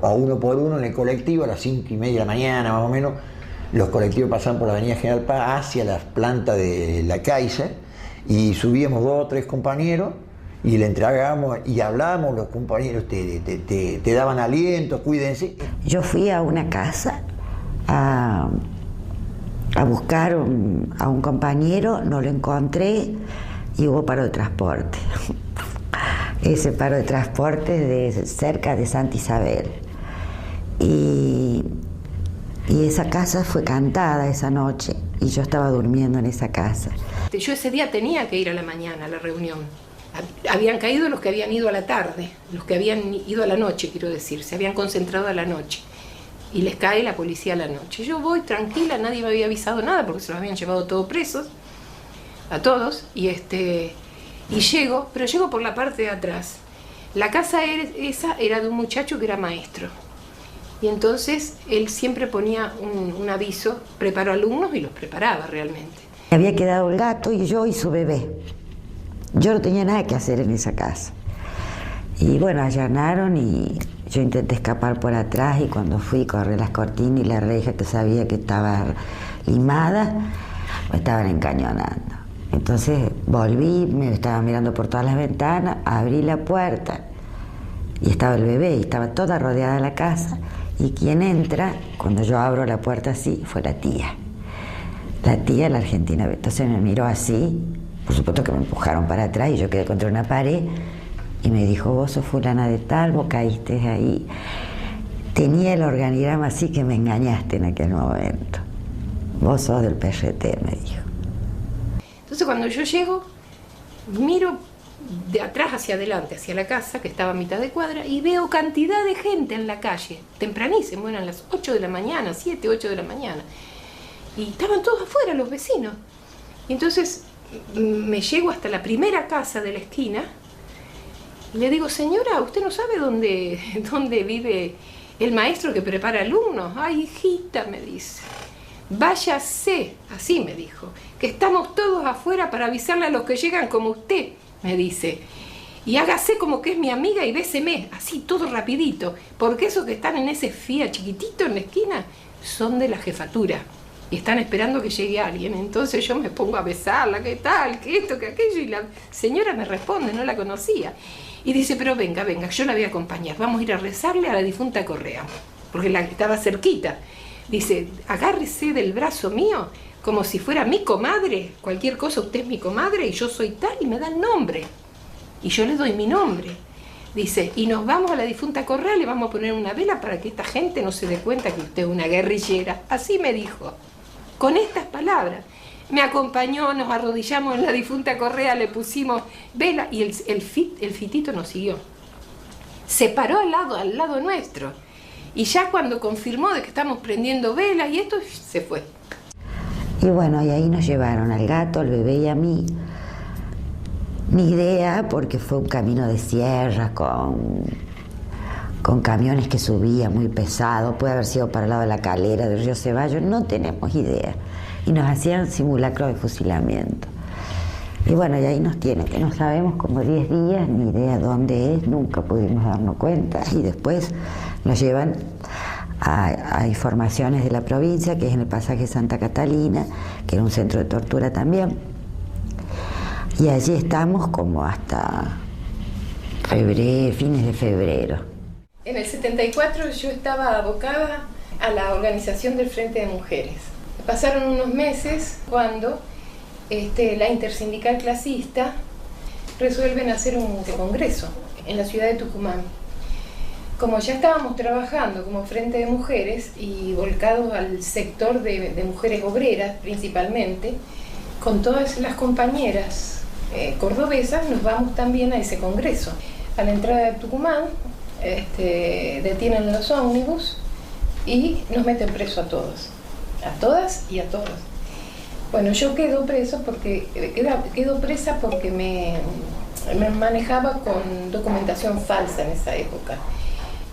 S23: a uno por uno en el colectivo a las 5:30 de la mañana, más o menos. Los colectivos pasaban por la avenida General Paz hacia la planta de la Kaiser y subíamos 2 o 3 compañeros y le entregábamos y hablábamos, los compañeros te daban aliento, cuídense.
S21: Yo fui a una casa a buscar a un compañero, no lo encontré y hubo paro de transporte. Ese paro de transporte de cerca de Santa Isabel. Y esa casa fue cantada esa noche y yo estaba durmiendo en esa casa.
S24: Yo ese día tenía que ir a la mañana a la reunión. Habían caído los que habían ido a la tarde, los que habían ido a la noche, quiero decir, se habían concentrado a la noche. Y les cae la policía a la noche. Yo voy tranquila, nadie me había avisado nada porque se los habían llevado todos presos, a todos, y llego, pero llego por la parte de atrás. La casa esa era de un muchacho que era maestro. Y entonces él siempre ponía un aviso, preparó alumnos y los preparaba realmente.
S21: Había quedado el gato y yo y su bebé. Yo no tenía nada que hacer en esa casa. Y bueno, allanaron y yo intenté escapar por atrás y cuando fui corrí las cortinas y la reja que sabía que estaba limada, me estaban encañonando. Entonces volví, me estaba mirando por todas las ventanas, abrí la puerta y estaba el bebé y estaba toda rodeada la casa, y quien entra, cuando yo abro la puerta así, fue la tía, la argentina. Entonces me miró así, por supuesto que me empujaron para atrás y yo quedé contra una pared, y me dijo: vos sos fulana de tal, vos caíste ahí. Tenía el organigrama así que me engañaste en aquel momento. Vos sos del PRT, me dijo.
S24: Entonces cuando yo llego, miro de atrás hacia adelante, hacia la casa, que estaba a mitad de cuadra, y veo cantidad de gente en la calle, tempranísimo, eran las 8 de la mañana, 7, 8 de la mañana. Y estaban todos afuera, los vecinos. Y entonces me llego hasta la primera casa de la esquina, y le digo: señora, ¿usted no sabe dónde vive el maestro que prepara alumnos? Ay, hijita, me dice, váyase, así me dijo, que estamos todos afuera para avisarle a los que llegan como usted, me dice, y hágase como que es mi amiga y béseme, así todo rapidito, porque esos que están en ese Fiat chiquitito en la esquina son de la jefatura y están esperando que llegue alguien. Entonces yo me pongo a besarla, ¿qué tal? ¿Qué esto? ¿Qué aquello? Y la señora me responde, no la conocía, y dice: pero venga, yo la voy a acompañar, vamos a ir a rezarle a la difunta Correa, porque la estaba cerquita. Dice: agárrese del brazo mío como si fuera mi comadre, cualquier cosa, usted es mi comadre y yo soy tal, y me da el nombre. Y yo le doy mi nombre. Dice: y nos vamos a la difunta Correa, le vamos a poner una vela para que esta gente no se dé cuenta que usted es una guerrillera. Así me dijo, con estas palabras. Me acompañó, nos arrodillamos en la difunta Correa, le pusimos vela y el fitito nos siguió. Se paró al lado nuestro. Y ya cuando confirmó de que estamos prendiendo velas y esto, se fue.
S21: Y bueno, y ahí nos llevaron al gato, al bebé y a mí. Ni idea, porque fue un camino de sierra con camiones que subían muy pesado. Puede haber sido para el lado de la calera del río Ceballos, no tenemos idea. Y nos hacían simulacro de fusilamiento. Y bueno, y ahí nos tienen, que no sabemos, como 10 días, ni idea dónde es, nunca pudimos darnos cuenta. Y después nos llevan a informaciones de la provincia, que es en el pasaje Santa Catalina, que era un centro de tortura también. Y allí estamos como hasta fines de febrero.
S24: En el 74 yo estaba abocada a la organización del Frente de Mujeres. Pasaron unos meses cuando la intersindical clasista resuelven hacer un congreso en la ciudad de Tucumán. Como ya estábamos trabajando como Frente de Mujeres y volcados al sector de mujeres obreras principalmente, con todas las compañeras cordobesas nos vamos también a ese congreso. A la entrada de Tucumán detienen los ómnibus y nos meten preso a todos. A todas y a todos. Bueno, yo quedo presa porque me manejaba con documentación falsa en esa época.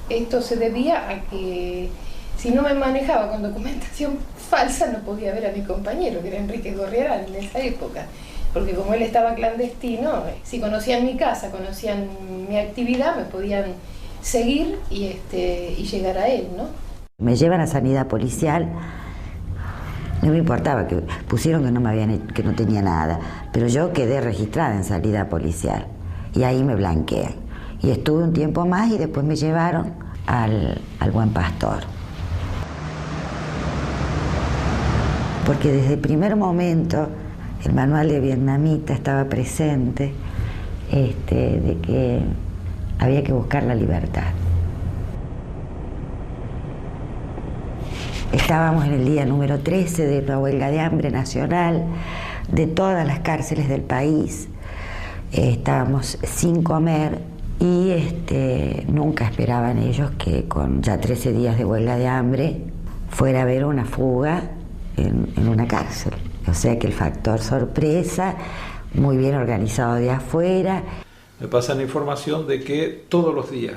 S24: Esto se debía a que si no me manejaba con documentación falsa no podía ver a mi compañero, que era Enrique Gorriarán en esa época, porque como él estaba clandestino, si conocían mi casa, conocían mi actividad, me podían seguir y llegar a él, ¿no?
S21: Me llevan a sanidad policial. No me importaba, que pusieron que no tenía nada, pero yo quedé registrada en salida policial y ahí me blanquean. Y estuve un tiempo más y después me llevaron al Buen Pastor. Porque desde el primer momento el manual de vietnamita estaba presente, de que había que buscar la libertad. Estábamos en el día número 13 de la huelga de hambre nacional de todas las cárceles del país. Estábamos sin comer y nunca esperaban ellos que con ya 13 días de huelga de hambre fuera a haber una fuga en una cárcel. O sea que el factor sorpresa, muy bien organizado de afuera.
S8: Me pasan información de que todos los días,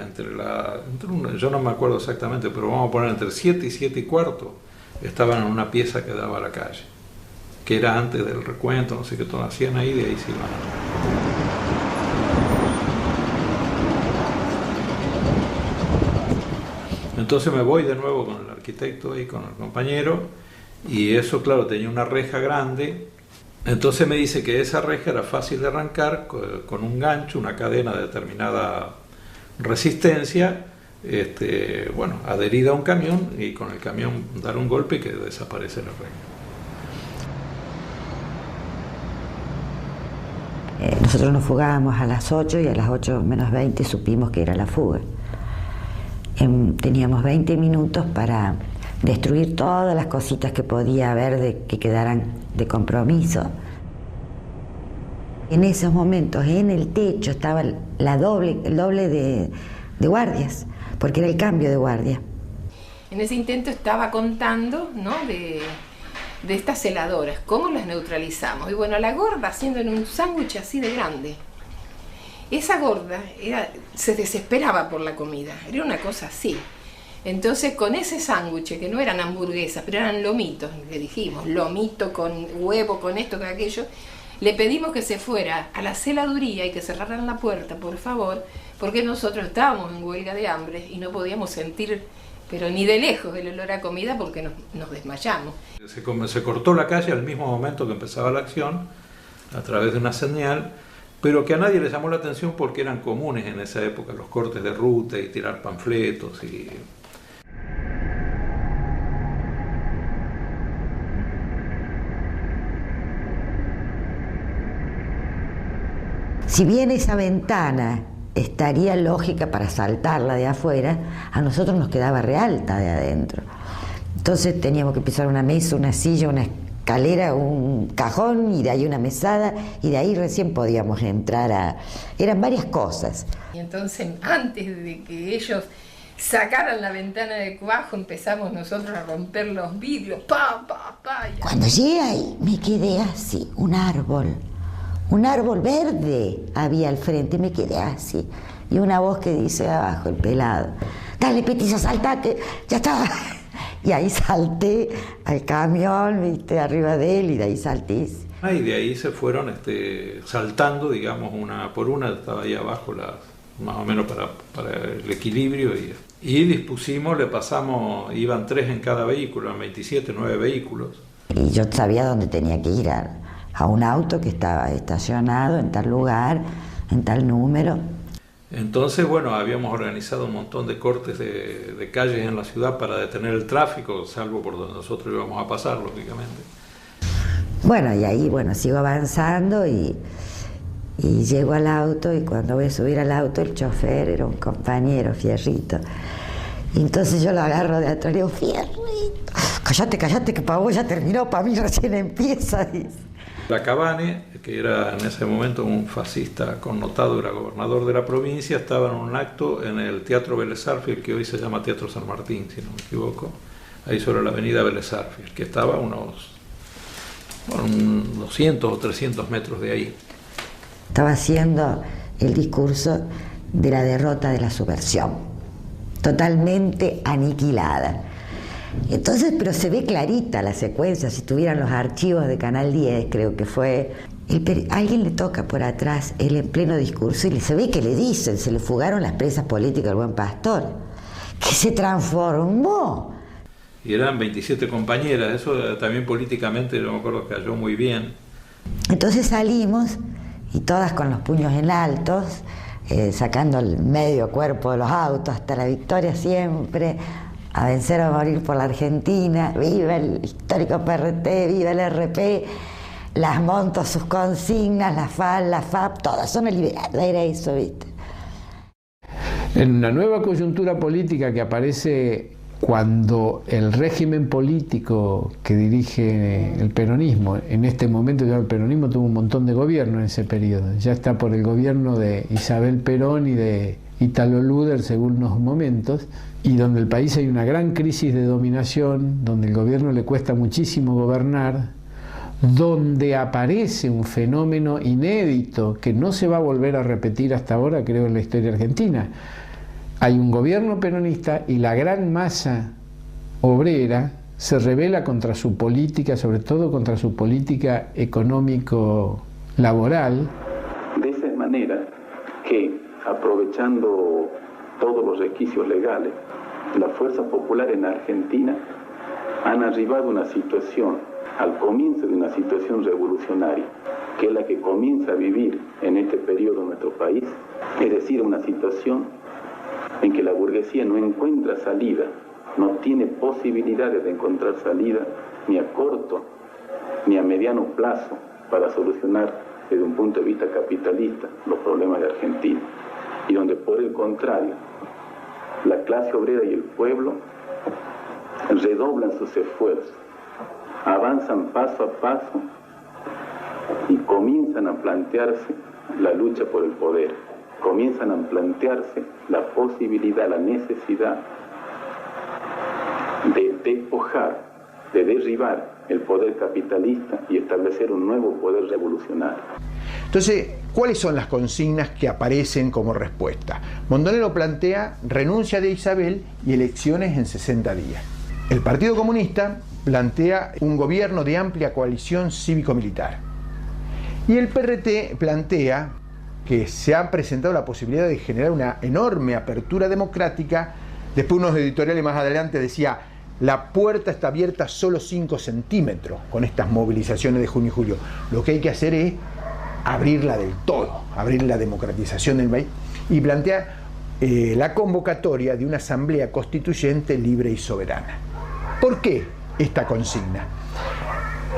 S8: yo no me acuerdo exactamente, pero vamos a poner entre 7 y 7 y cuarto, estaban en una pieza que daba a la calle, que era antes del recuento, no sé qué todo hacían ahí, de ahí se iban. Entonces me voy de nuevo con el arquitecto y con el compañero, y eso, claro, tenía una reja grande. Entonces me dice que esa reja era fácil de arrancar con un gancho, una cadena de determinada resistencia, bueno, adherida a un camión y con el camión dar un golpe y que desaparece la reina.
S21: Nosotros nos fugábamos a las 8 y a las 8 menos 20 supimos que era la fuga. Teníamos 20 minutos para destruir todas las cositas que podía haber que quedaran de compromiso. En esos momentos en el techo estaba el doble de guardias, porque era el cambio de guardia.
S24: En ese intento estaba contando, ¿no?, de estas celadoras, cómo las neutralizamos. Y bueno, la gorda haciendo en un sándwich así de grande. Esa gorda se desesperaba por la comida, era una cosa así. Entonces con ese sándwich, que no eran hamburguesas, pero eran lomitos, le dijimos, lomito con huevo, con esto, con aquello, le pedimos que se fuera a la celaduría y que cerraran la puerta, por favor, porque nosotros estábamos en huelga de hambre y no podíamos sentir, pero ni de lejos, el olor a comida porque nos desmayamos.
S8: Se cortó la calle al mismo momento que empezaba la acción, a través de una señal, pero que a nadie le llamó la atención porque eran comunes en esa época los cortes de ruta y tirar panfletos y...
S21: Si bien esa ventana estaría lógica para saltarla de afuera, a nosotros nos quedaba realta de adentro. Entonces teníamos que pisar una mesa, una silla, una escalera, un cajón y de ahí una mesada y de ahí recién podíamos entrar Eran varias cosas.
S24: Y entonces antes de que ellos sacaran la ventana de cuajo empezamos nosotros a romper los vidrios, pa.
S21: Cuando llegué ahí me quedé así, un árbol verde había al frente, me quedé así. Y una voz que dice abajo, el pelado, dale Petizo, salta, que ya está. Y ahí salté al camión, viste, arriba de él, y de ahí salté.
S8: Y de ahí se fueron saltando, digamos, una por una, estaba ahí abajo, más o menos para el equilibrio. Y dispusimos, le pasamos, iban 3 en cada vehículo, eran 27, 9 vehículos.
S21: Y yo sabía dónde tenía que ir, a un auto que estaba estacionado en tal lugar, en tal número.
S8: Entonces, bueno, habíamos organizado un montón de cortes de calles en la ciudad para detener el tráfico, salvo por donde nosotros íbamos a pasar, lógicamente.
S21: Bueno, y ahí, sigo avanzando y llego al auto, y cuando voy a subir al auto, el chofer era un compañero, Fierrito. Y entonces yo lo agarro de atrás y le digo, Fierrito, cállate, que para vos ya terminó, para mí recién empieza, dice.
S8: Lacabane, que era en ese momento un fascista connotado, era gobernador de la provincia, estaba en un acto en el Teatro Vélez Sarsfield, que hoy se llama Teatro San Martín, si no me equivoco, ahí sobre la avenida Vélez Sarsfield, que estaba a unos 200 o 300 metros de ahí.
S21: Estaba haciendo el discurso de la derrota de la subversión, totalmente aniquilada. Entonces, pero se ve clarita la secuencia, si tuvieran los archivos de Canal 10, creo que fue, alguien le toca por atrás, él en pleno discurso, y se ve que le dicen, se le fugaron las presas políticas al Buen Pastor, que se transformó.
S8: Y eran 27 compañeras, eso también políticamente, yo me acuerdo que cayó muy bien.
S21: Entonces salimos, y todas con los puños en altos, sacando el medio cuerpo de los autos, hasta la victoria siempre, a vencer o a morir por la Argentina, viva el histórico PRT, viva el RP, las monto sus consignas, la FAL, la FAP, todas son liberadas, era eso, ¿viste?
S1: En una nueva coyuntura política que aparece cuando el régimen político que dirige el peronismo, en este momento ya el peronismo tuvo un montón de gobierno en ese periodo, ya está por el gobierno de Isabel Perón y de Italo Luder según los momentos, y donde el país hay una gran crisis de dominación, donde el gobierno le cuesta muchísimo gobernar, donde aparece un fenómeno inédito que no se va a volver a repetir hasta ahora, creo, en la historia argentina. Hay un gobierno peronista y la gran masa obrera se rebela contra su política, sobre todo contra su política económico-laboral.
S20: De esa manera que, aprovechando todos los resquicios legales, las fuerzas populares en Argentina han arribado a una situación, al comienzo de una situación revolucionaria, que es la que comienza a vivir en este periodo nuestro país, es decir, una situación en que la burguesía no encuentra salida, no tiene posibilidades de encontrar salida ni a corto ni a mediano plazo para solucionar desde un punto de vista capitalista los problemas de Argentina, y donde por el contrario la clase obrera y el pueblo redoblan sus esfuerzos, avanzan paso a paso y comienzan a plantearse la lucha por el poder, comienzan a plantearse la posibilidad, la necesidad de despojar, de derribar el poder capitalista y establecer un nuevo poder revolucionario.
S7: Entonces, ¿cuáles son las consignas que aparecen como respuesta? Montonero plantea renuncia de Isabel y elecciones en 60 días. El Partido Comunista plantea un gobierno de amplia coalición cívico-militar. Y el PRT plantea que se ha presentado la posibilidad de generar una enorme apertura democrática. Después unos editoriales más adelante decía: la puerta está abierta solo 5 centímetros con estas movilizaciones de junio y julio. Lo que hay que hacer es abrirla del todo, abrir la democratización del país, y plantea la convocatoria de una asamblea constituyente libre y soberana. ¿Por qué esta consigna?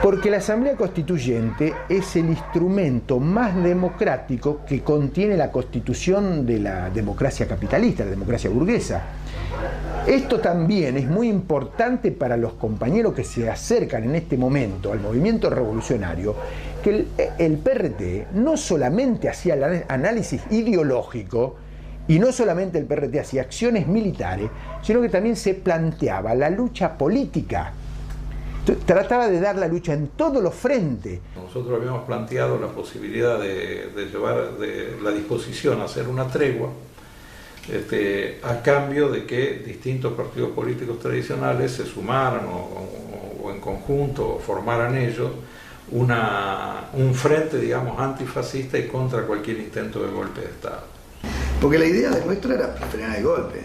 S7: Porque la asamblea constituyente es el instrumento más democrático que contiene la constitución de la democracia capitalista, la democracia burguesa. Esto también es muy importante para los compañeros que se acercan en este momento al movimiento revolucionario, que el PRT no solamente hacía el análisis ideológico y no solamente el PRT hacía acciones militares, sino que también se planteaba la lucha política. Trataba de dar la lucha en todos los frentes.
S8: Nosotros habíamos planteado la posibilidad de llevar la disposición a hacer una tregua, a cambio de que distintos partidos políticos tradicionales se sumaran o en conjunto formaran ellos un frente, digamos, antifascista y contra cualquier intento de golpe de Estado.
S10: Porque la idea de nuestra era frenar el golpe.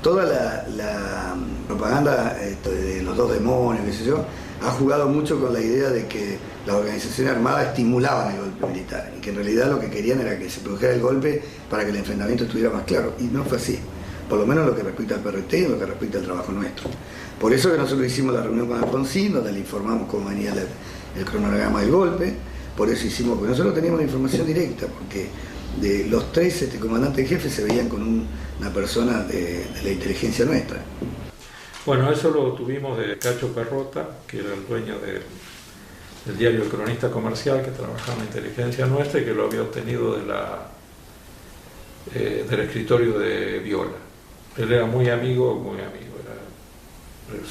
S10: Toda la propaganda de los dos demonios, qué sé yo, ha jugado mucho con la idea de que las organizaciones armadas estimulaban el golpe militar y que en realidad lo que querían era que se produjera el golpe para que el enfrentamiento estuviera más claro, y no fue así, por lo menos en lo que respecta al PRT y en lo que respecta al trabajo nuestro. Por eso que nosotros hicimos la reunión con Alfonsín, donde le informamos cómo venía el cronograma del golpe, por eso hicimos, porque nosotros teníamos la información directa, porque de los 3 comandantes jefes se veían con una persona de la inteligencia nuestra.
S8: Bueno, eso lo tuvimos de Cacho Perrota, que era el dueño del diario El Cronista Comercial, que trabajaba en la inteligencia nuestra y que lo había obtenido del escritorio de Viola. Él era muy amigo,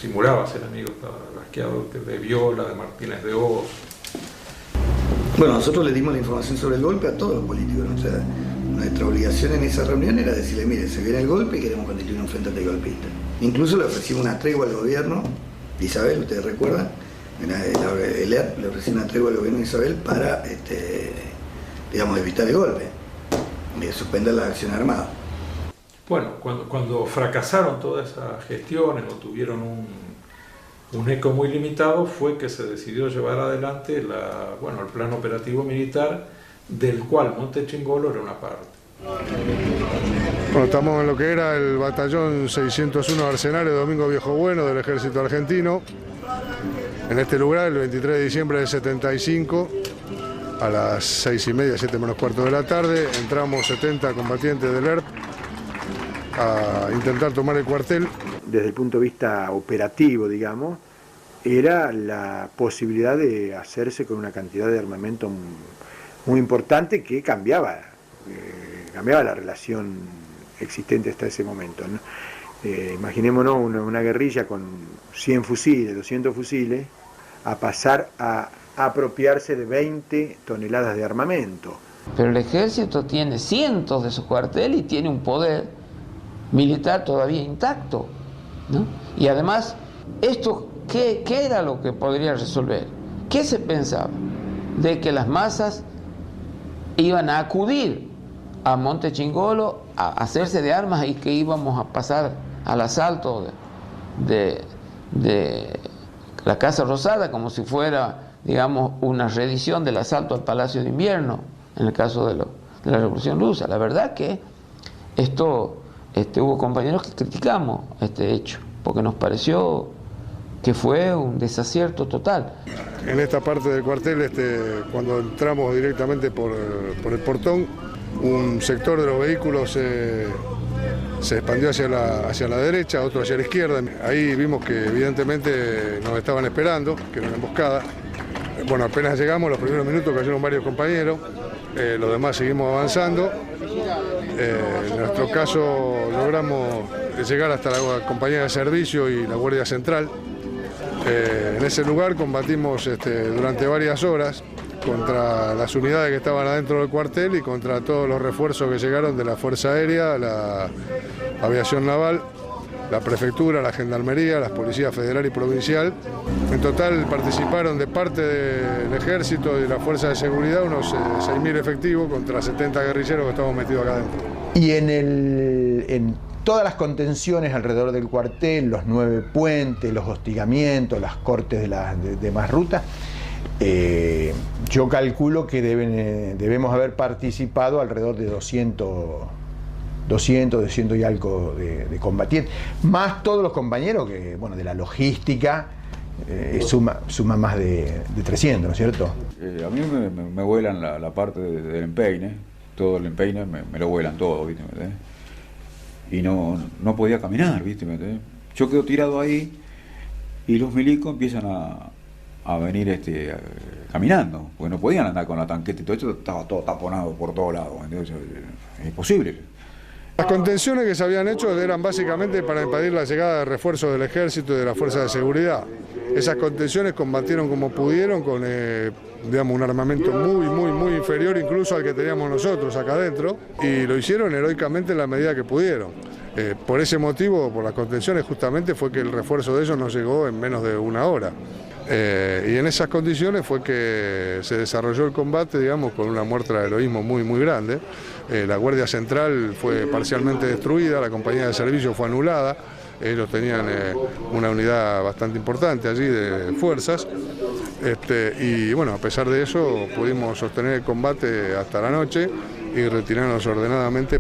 S8: simulaba ser amigo, estaba rasqueado de Viola, de Martínez de Hoz.
S10: Bueno, nosotros le dimos la información sobre el golpe a todos los políticos. Nuestra obligación en esa reunión era decirle: mire, se viene el golpe y queremos constituir un frente antigolpista. Incluso le ofrecimos una tregua al gobierno de Isabel, ustedes recuerdan, le ofreció una tregua al gobierno de Isabel para digamos, evitar el golpe, suspender las acciones armadas.
S8: Bueno, cuando fracasaron todas esas gestiones o tuvieron un eco muy limitado, fue que se decidió llevar adelante el plan operativo militar, del cual Montechingolo era una parte.
S12: Bueno, estamos en lo que era el batallón 601 Arsenales Domingo Viejo Bueno del Ejército Argentino. En este lugar, el 23 de diciembre del 75, a las 6:30, 7 menos cuarto de la tarde, entramos 70 combatientes del ERP a intentar tomar el cuartel.
S7: Desde el punto de vista operativo, digamos, era la posibilidad de hacerse con una cantidad de armamento muy importante que cambiaba la relación existente hasta ese momento, ¿no? Imaginémonos una guerrilla con 100 fusiles, 200 fusiles, a pasar a apropiarse de 20 toneladas de armamento.
S1: Pero el ejército tiene cientos de sus cuarteles y tiene un poder militar todavía intacto, ¿no? Y además, ¿esto qué era lo que podría resolver? ¿Qué se pensaba? De que las masas iban a acudir a Montechingolo a hacerse de armas y que íbamos a pasar al asalto de la Casa Rosada como si fuera, digamos, una reedición del asalto al Palacio de Invierno en el caso de la Revolución Rusa. La verdad que esto hubo compañeros que criticamos este hecho, porque nos pareció que fue un desacierto total.
S12: En esta parte del cuartel, cuando entramos directamente por el portón, un sector de los vehículos se expandió hacia la derecha, otro hacia la izquierda. Ahí vimos que evidentemente nos estaban esperando, que era una emboscada. Bueno, apenas llegamos, los primeros minutos cayeron varios compañeros, los demás seguimos avanzando. En nuestro caso logramos llegar hasta la compañía de servicio y la Guardia Central. En ese lugar combatimos durante varias horas contra las unidades que estaban adentro del cuartel y contra todos los refuerzos que llegaron de la Fuerza Aérea, la Aviación Naval, la Prefectura, la Gendarmería, las Policías Federal y Provincial. En total participaron de parte del Ejército y de la Fuerza de Seguridad unos 6.000 efectivos contra 70 guerrilleros que estamos metidos acá adentro.
S7: Y en todas las contenciones alrededor del cuartel, los 9 puentes, los hostigamientos, las cortes de las demás rutas, yo calculo que debemos haber participado alrededor de 200 y algo de combatientes, más todos los compañeros que, bueno, de la logística, suma más de 300, ¿no es cierto?
S9: A mí me vuelan la parte del empeine, todo el empeine me lo vuelan todo, ¿viste? Y no podía caminar, ¿viste? Yo quedo tirado ahí y los milicos empiezan a venir caminando, porque no podían andar con la tanqueta y todo esto, estaba todo taponado por todos lados, entonces es imposible.
S12: Las contenciones que se habían hecho eran básicamente para impedir la llegada de refuerzos del Ejército y de la Fuerza de Seguridad. Esas contenciones combatieron como pudieron con un armamento muy inferior incluso al que teníamos nosotros acá adentro, y lo hicieron heroicamente en la medida que pudieron. Por ese motivo, por las contenciones justamente, fue que el refuerzo de ellos nos llegó en menos de una hora. Y en esas condiciones fue que se desarrolló el combate, digamos, con una muestra de heroísmo muy grande. La Guardia Central fue parcialmente destruida, la compañía de servicio fue anulada, ellos tenían una unidad bastante importante allí de fuerzas, y bueno, a pesar de eso pudimos sostener el combate hasta la noche y retirarnos ordenadamente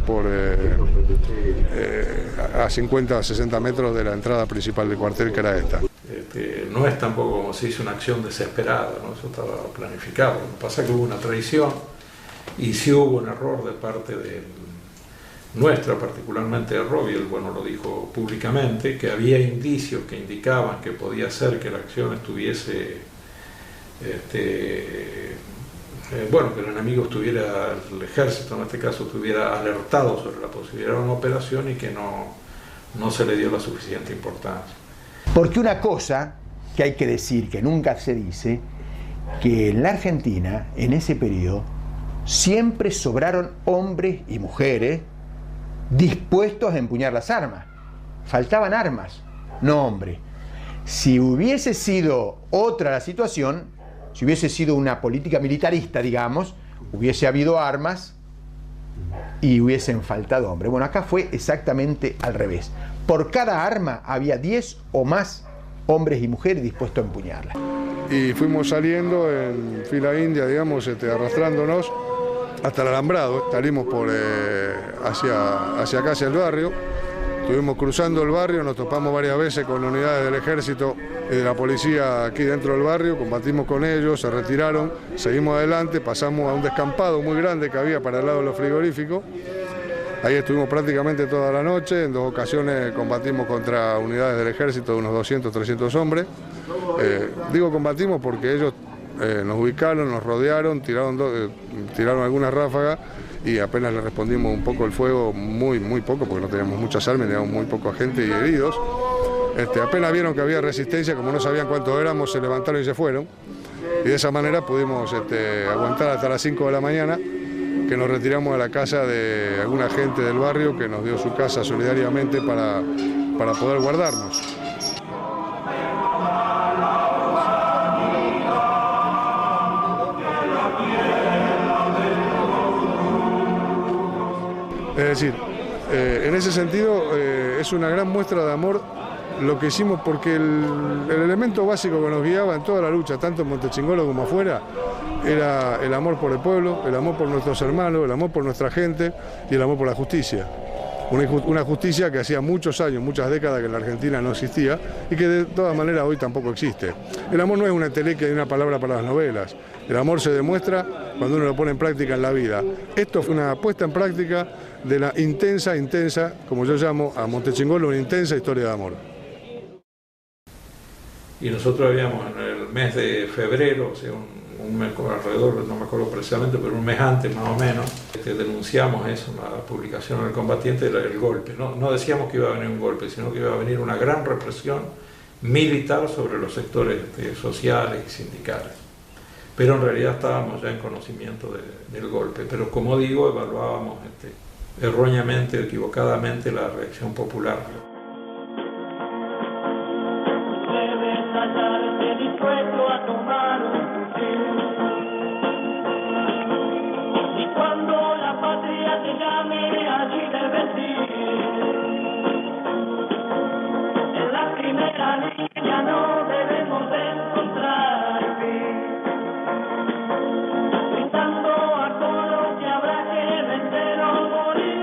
S12: a 50 o 60 metros de la entrada principal del cuartel, que era esta.
S8: No es tampoco como se hizo una acción desesperada, ¿no? Eso estaba planificado. Lo que pasa es que hubo una traición y sí hubo un error de parte nuestra, particularmente de Robiel, bueno, lo dijo públicamente, que había indicios que indicaban que podía ser que la acción estuviese, que el enemigo estuviera, el ejército en este caso, estuviera alertado sobre la posibilidad de una operación y que no se le dio la suficiente importancia.
S7: Porque una cosa que hay que decir, que nunca se dice, que en la Argentina, en ese periodo, siempre sobraron hombres y mujeres dispuestos a empuñar las armas. Faltaban armas, no hombres. Si hubiese sido otra la situación, si hubiese sido una política militarista, digamos, hubiese habido armas y hubiesen faltado hombres. Bueno, acá fue exactamente al revés. Por cada arma había 10 o más hombres y mujeres dispuestos a empuñarla.
S12: Y fuimos saliendo en fila india, digamos, arrastrándonos hasta el alambrado. Salimos hacia acá, hacia el barrio. Estuvimos cruzando el barrio, nos topamos varias veces con unidades del ejército y de la policía aquí dentro del barrio, combatimos con ellos, se retiraron, seguimos adelante, pasamos a un descampado muy grande que había para el lado de los frigoríficos. Ahí estuvimos prácticamente toda la noche, en 2 ocasiones combatimos contra unidades del ejército de unos 200, 300 hombres. Digo combatimos porque ellos nos ubicaron, nos rodearon, tiraron algunas ráfagas y apenas le respondimos un poco el fuego, muy poco, porque no teníamos muchas armas, teníamos muy poca gente y heridos. Apenas vieron que había resistencia, como no sabían cuántos éramos, se levantaron y se fueron. Y de esa manera pudimos aguantar hasta las 5 de la mañana, que nos retiramos a la casa de alguna gente del barrio que nos dio su casa solidariamente para poder guardarnos. Es decir, en ese sentido es una gran muestra de amor lo que hicimos, porque el elemento básico que nos guiaba en toda la lucha, tanto en Montechingolo como afuera, era el amor por el pueblo, el amor por nuestros hermanos, el amor por nuestra gente y el amor por la justicia. Una justicia que hacía muchos años, muchas décadas que en la Argentina no existía y que de todas maneras hoy tampoco existe. El amor no es una entelequia y una palabra para las novelas. El amor se demuestra cuando uno lo pone en práctica en la vida. Esto fue una puesta en práctica de la intensa, como yo llamo a Montechingolo, una intensa historia de amor.
S8: Y nosotros habíamos en el mes de febrero, o sea, un mes alrededor, no me acuerdo precisamente, pero un mes antes más o menos, denunciamos eso, la publicación en El Combatiente, el golpe. No decíamos que iba a venir un golpe, sino que iba a venir una gran represión militar sobre los sectores sociales y sindicales. Pero en realidad estábamos ya en conocimiento del golpe. Pero como digo, evaluábamos erróneamente o equivocadamente la reacción popular.
S18: Dispuesto a tomar un fusil. Y cuando la patria te llame, allí debes ir. En la primera línea no debemos de encontrar fin. Gritando a todos que habrá que vencer o morir.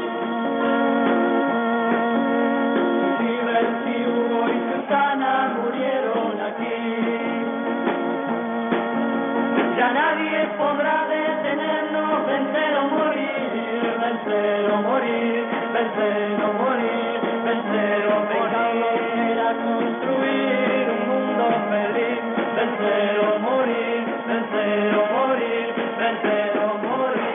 S18: Si Hugo y Susana murieron aquí, ya nadie podrá detenernos, vencer o morir, vencer o morir, vencer o morir, vencer o morir, a construir un mundo feliz, vencer o morir, vencer o morir, vencer o morir.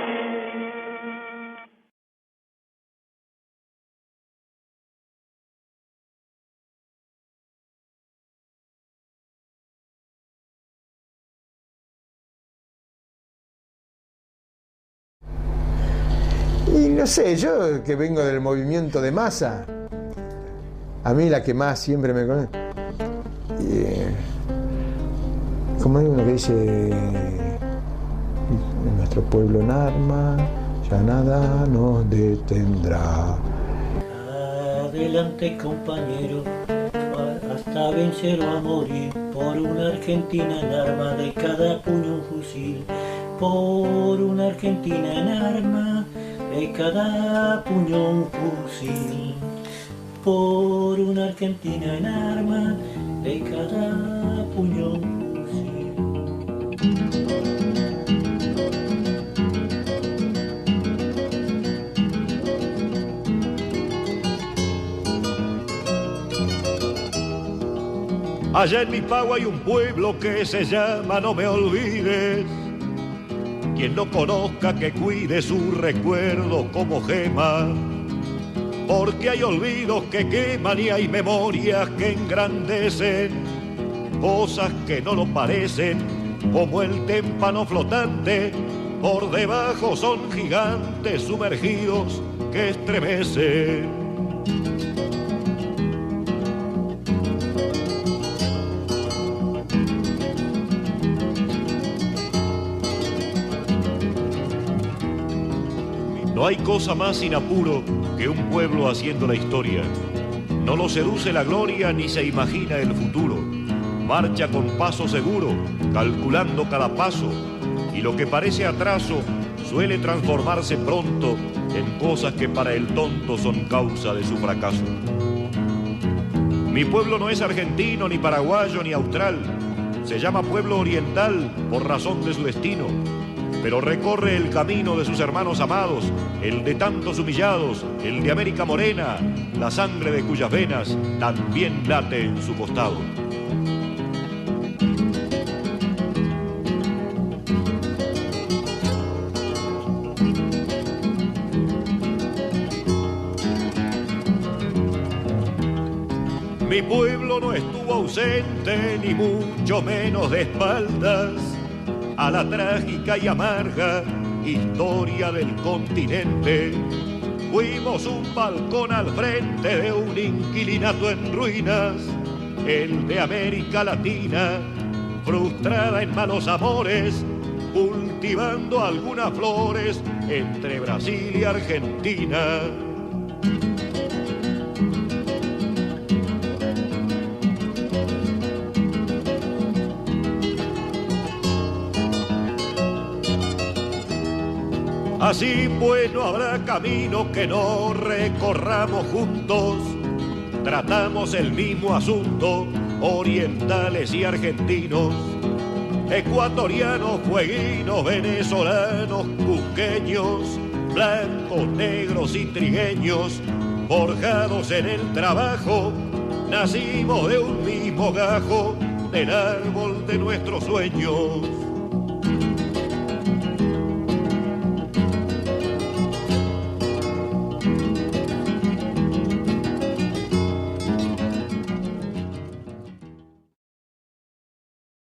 S7: Y no sé, yo que vengo del movimiento de masa, a mí la que más siempre me conoce, como hay uno que dice, en nuestro pueblo en armas, ya nada nos detendrá.
S3: Adelante compañero, hasta vencer o a morir, por una Argentina en armas, de cada puño un fusil, por una Argentina en armas, de cada puño un fusil, por una Argentina en armas, de cada puño un fusil.
S5: Allá en mi pago hay un pueblo que se llama No Me Olvides. Quien lo conozca que cuide su recuerdo como gema, porque hay olvidos que queman y hay memorias que engrandecen, cosas que no lo parecen, como el témpano flotante, por debajo son gigantes sumergidos que estremecen. No hay cosa más sin apuro que un pueblo haciendo la historia. No lo seduce la gloria ni se imagina el futuro. Marcha con paso seguro, calculando cada paso, y lo que parece atraso suele transformarse pronto en cosas que para el tonto son causa de su fracaso. Mi pueblo no es argentino, ni paraguayo, ni austral. Se llama pueblo oriental por razón de su destino, pero recorre el camino de sus hermanos amados, el de tantos humillados, el de América Morena, la sangre de cuyas venas también late en su costado. Mi pueblo no estuvo ausente, ni mucho menos de espaldas a la trágica y amarga historia del continente. Fuimos un balcón al frente de un inquilinato en ruinas, el de América Latina, frustrada en malos amores, cultivando algunas flores entre Brasil y Argentina. Así pues no habrá camino que no recorramos juntos. Tratamos el mismo asunto, orientales y argentinos, ecuatorianos, fueguinos, venezolanos, cusqueños, blancos, negros y trigueños, forjados en el trabajo, nacimos de un mismo gajo, del árbol de nuestros sueños.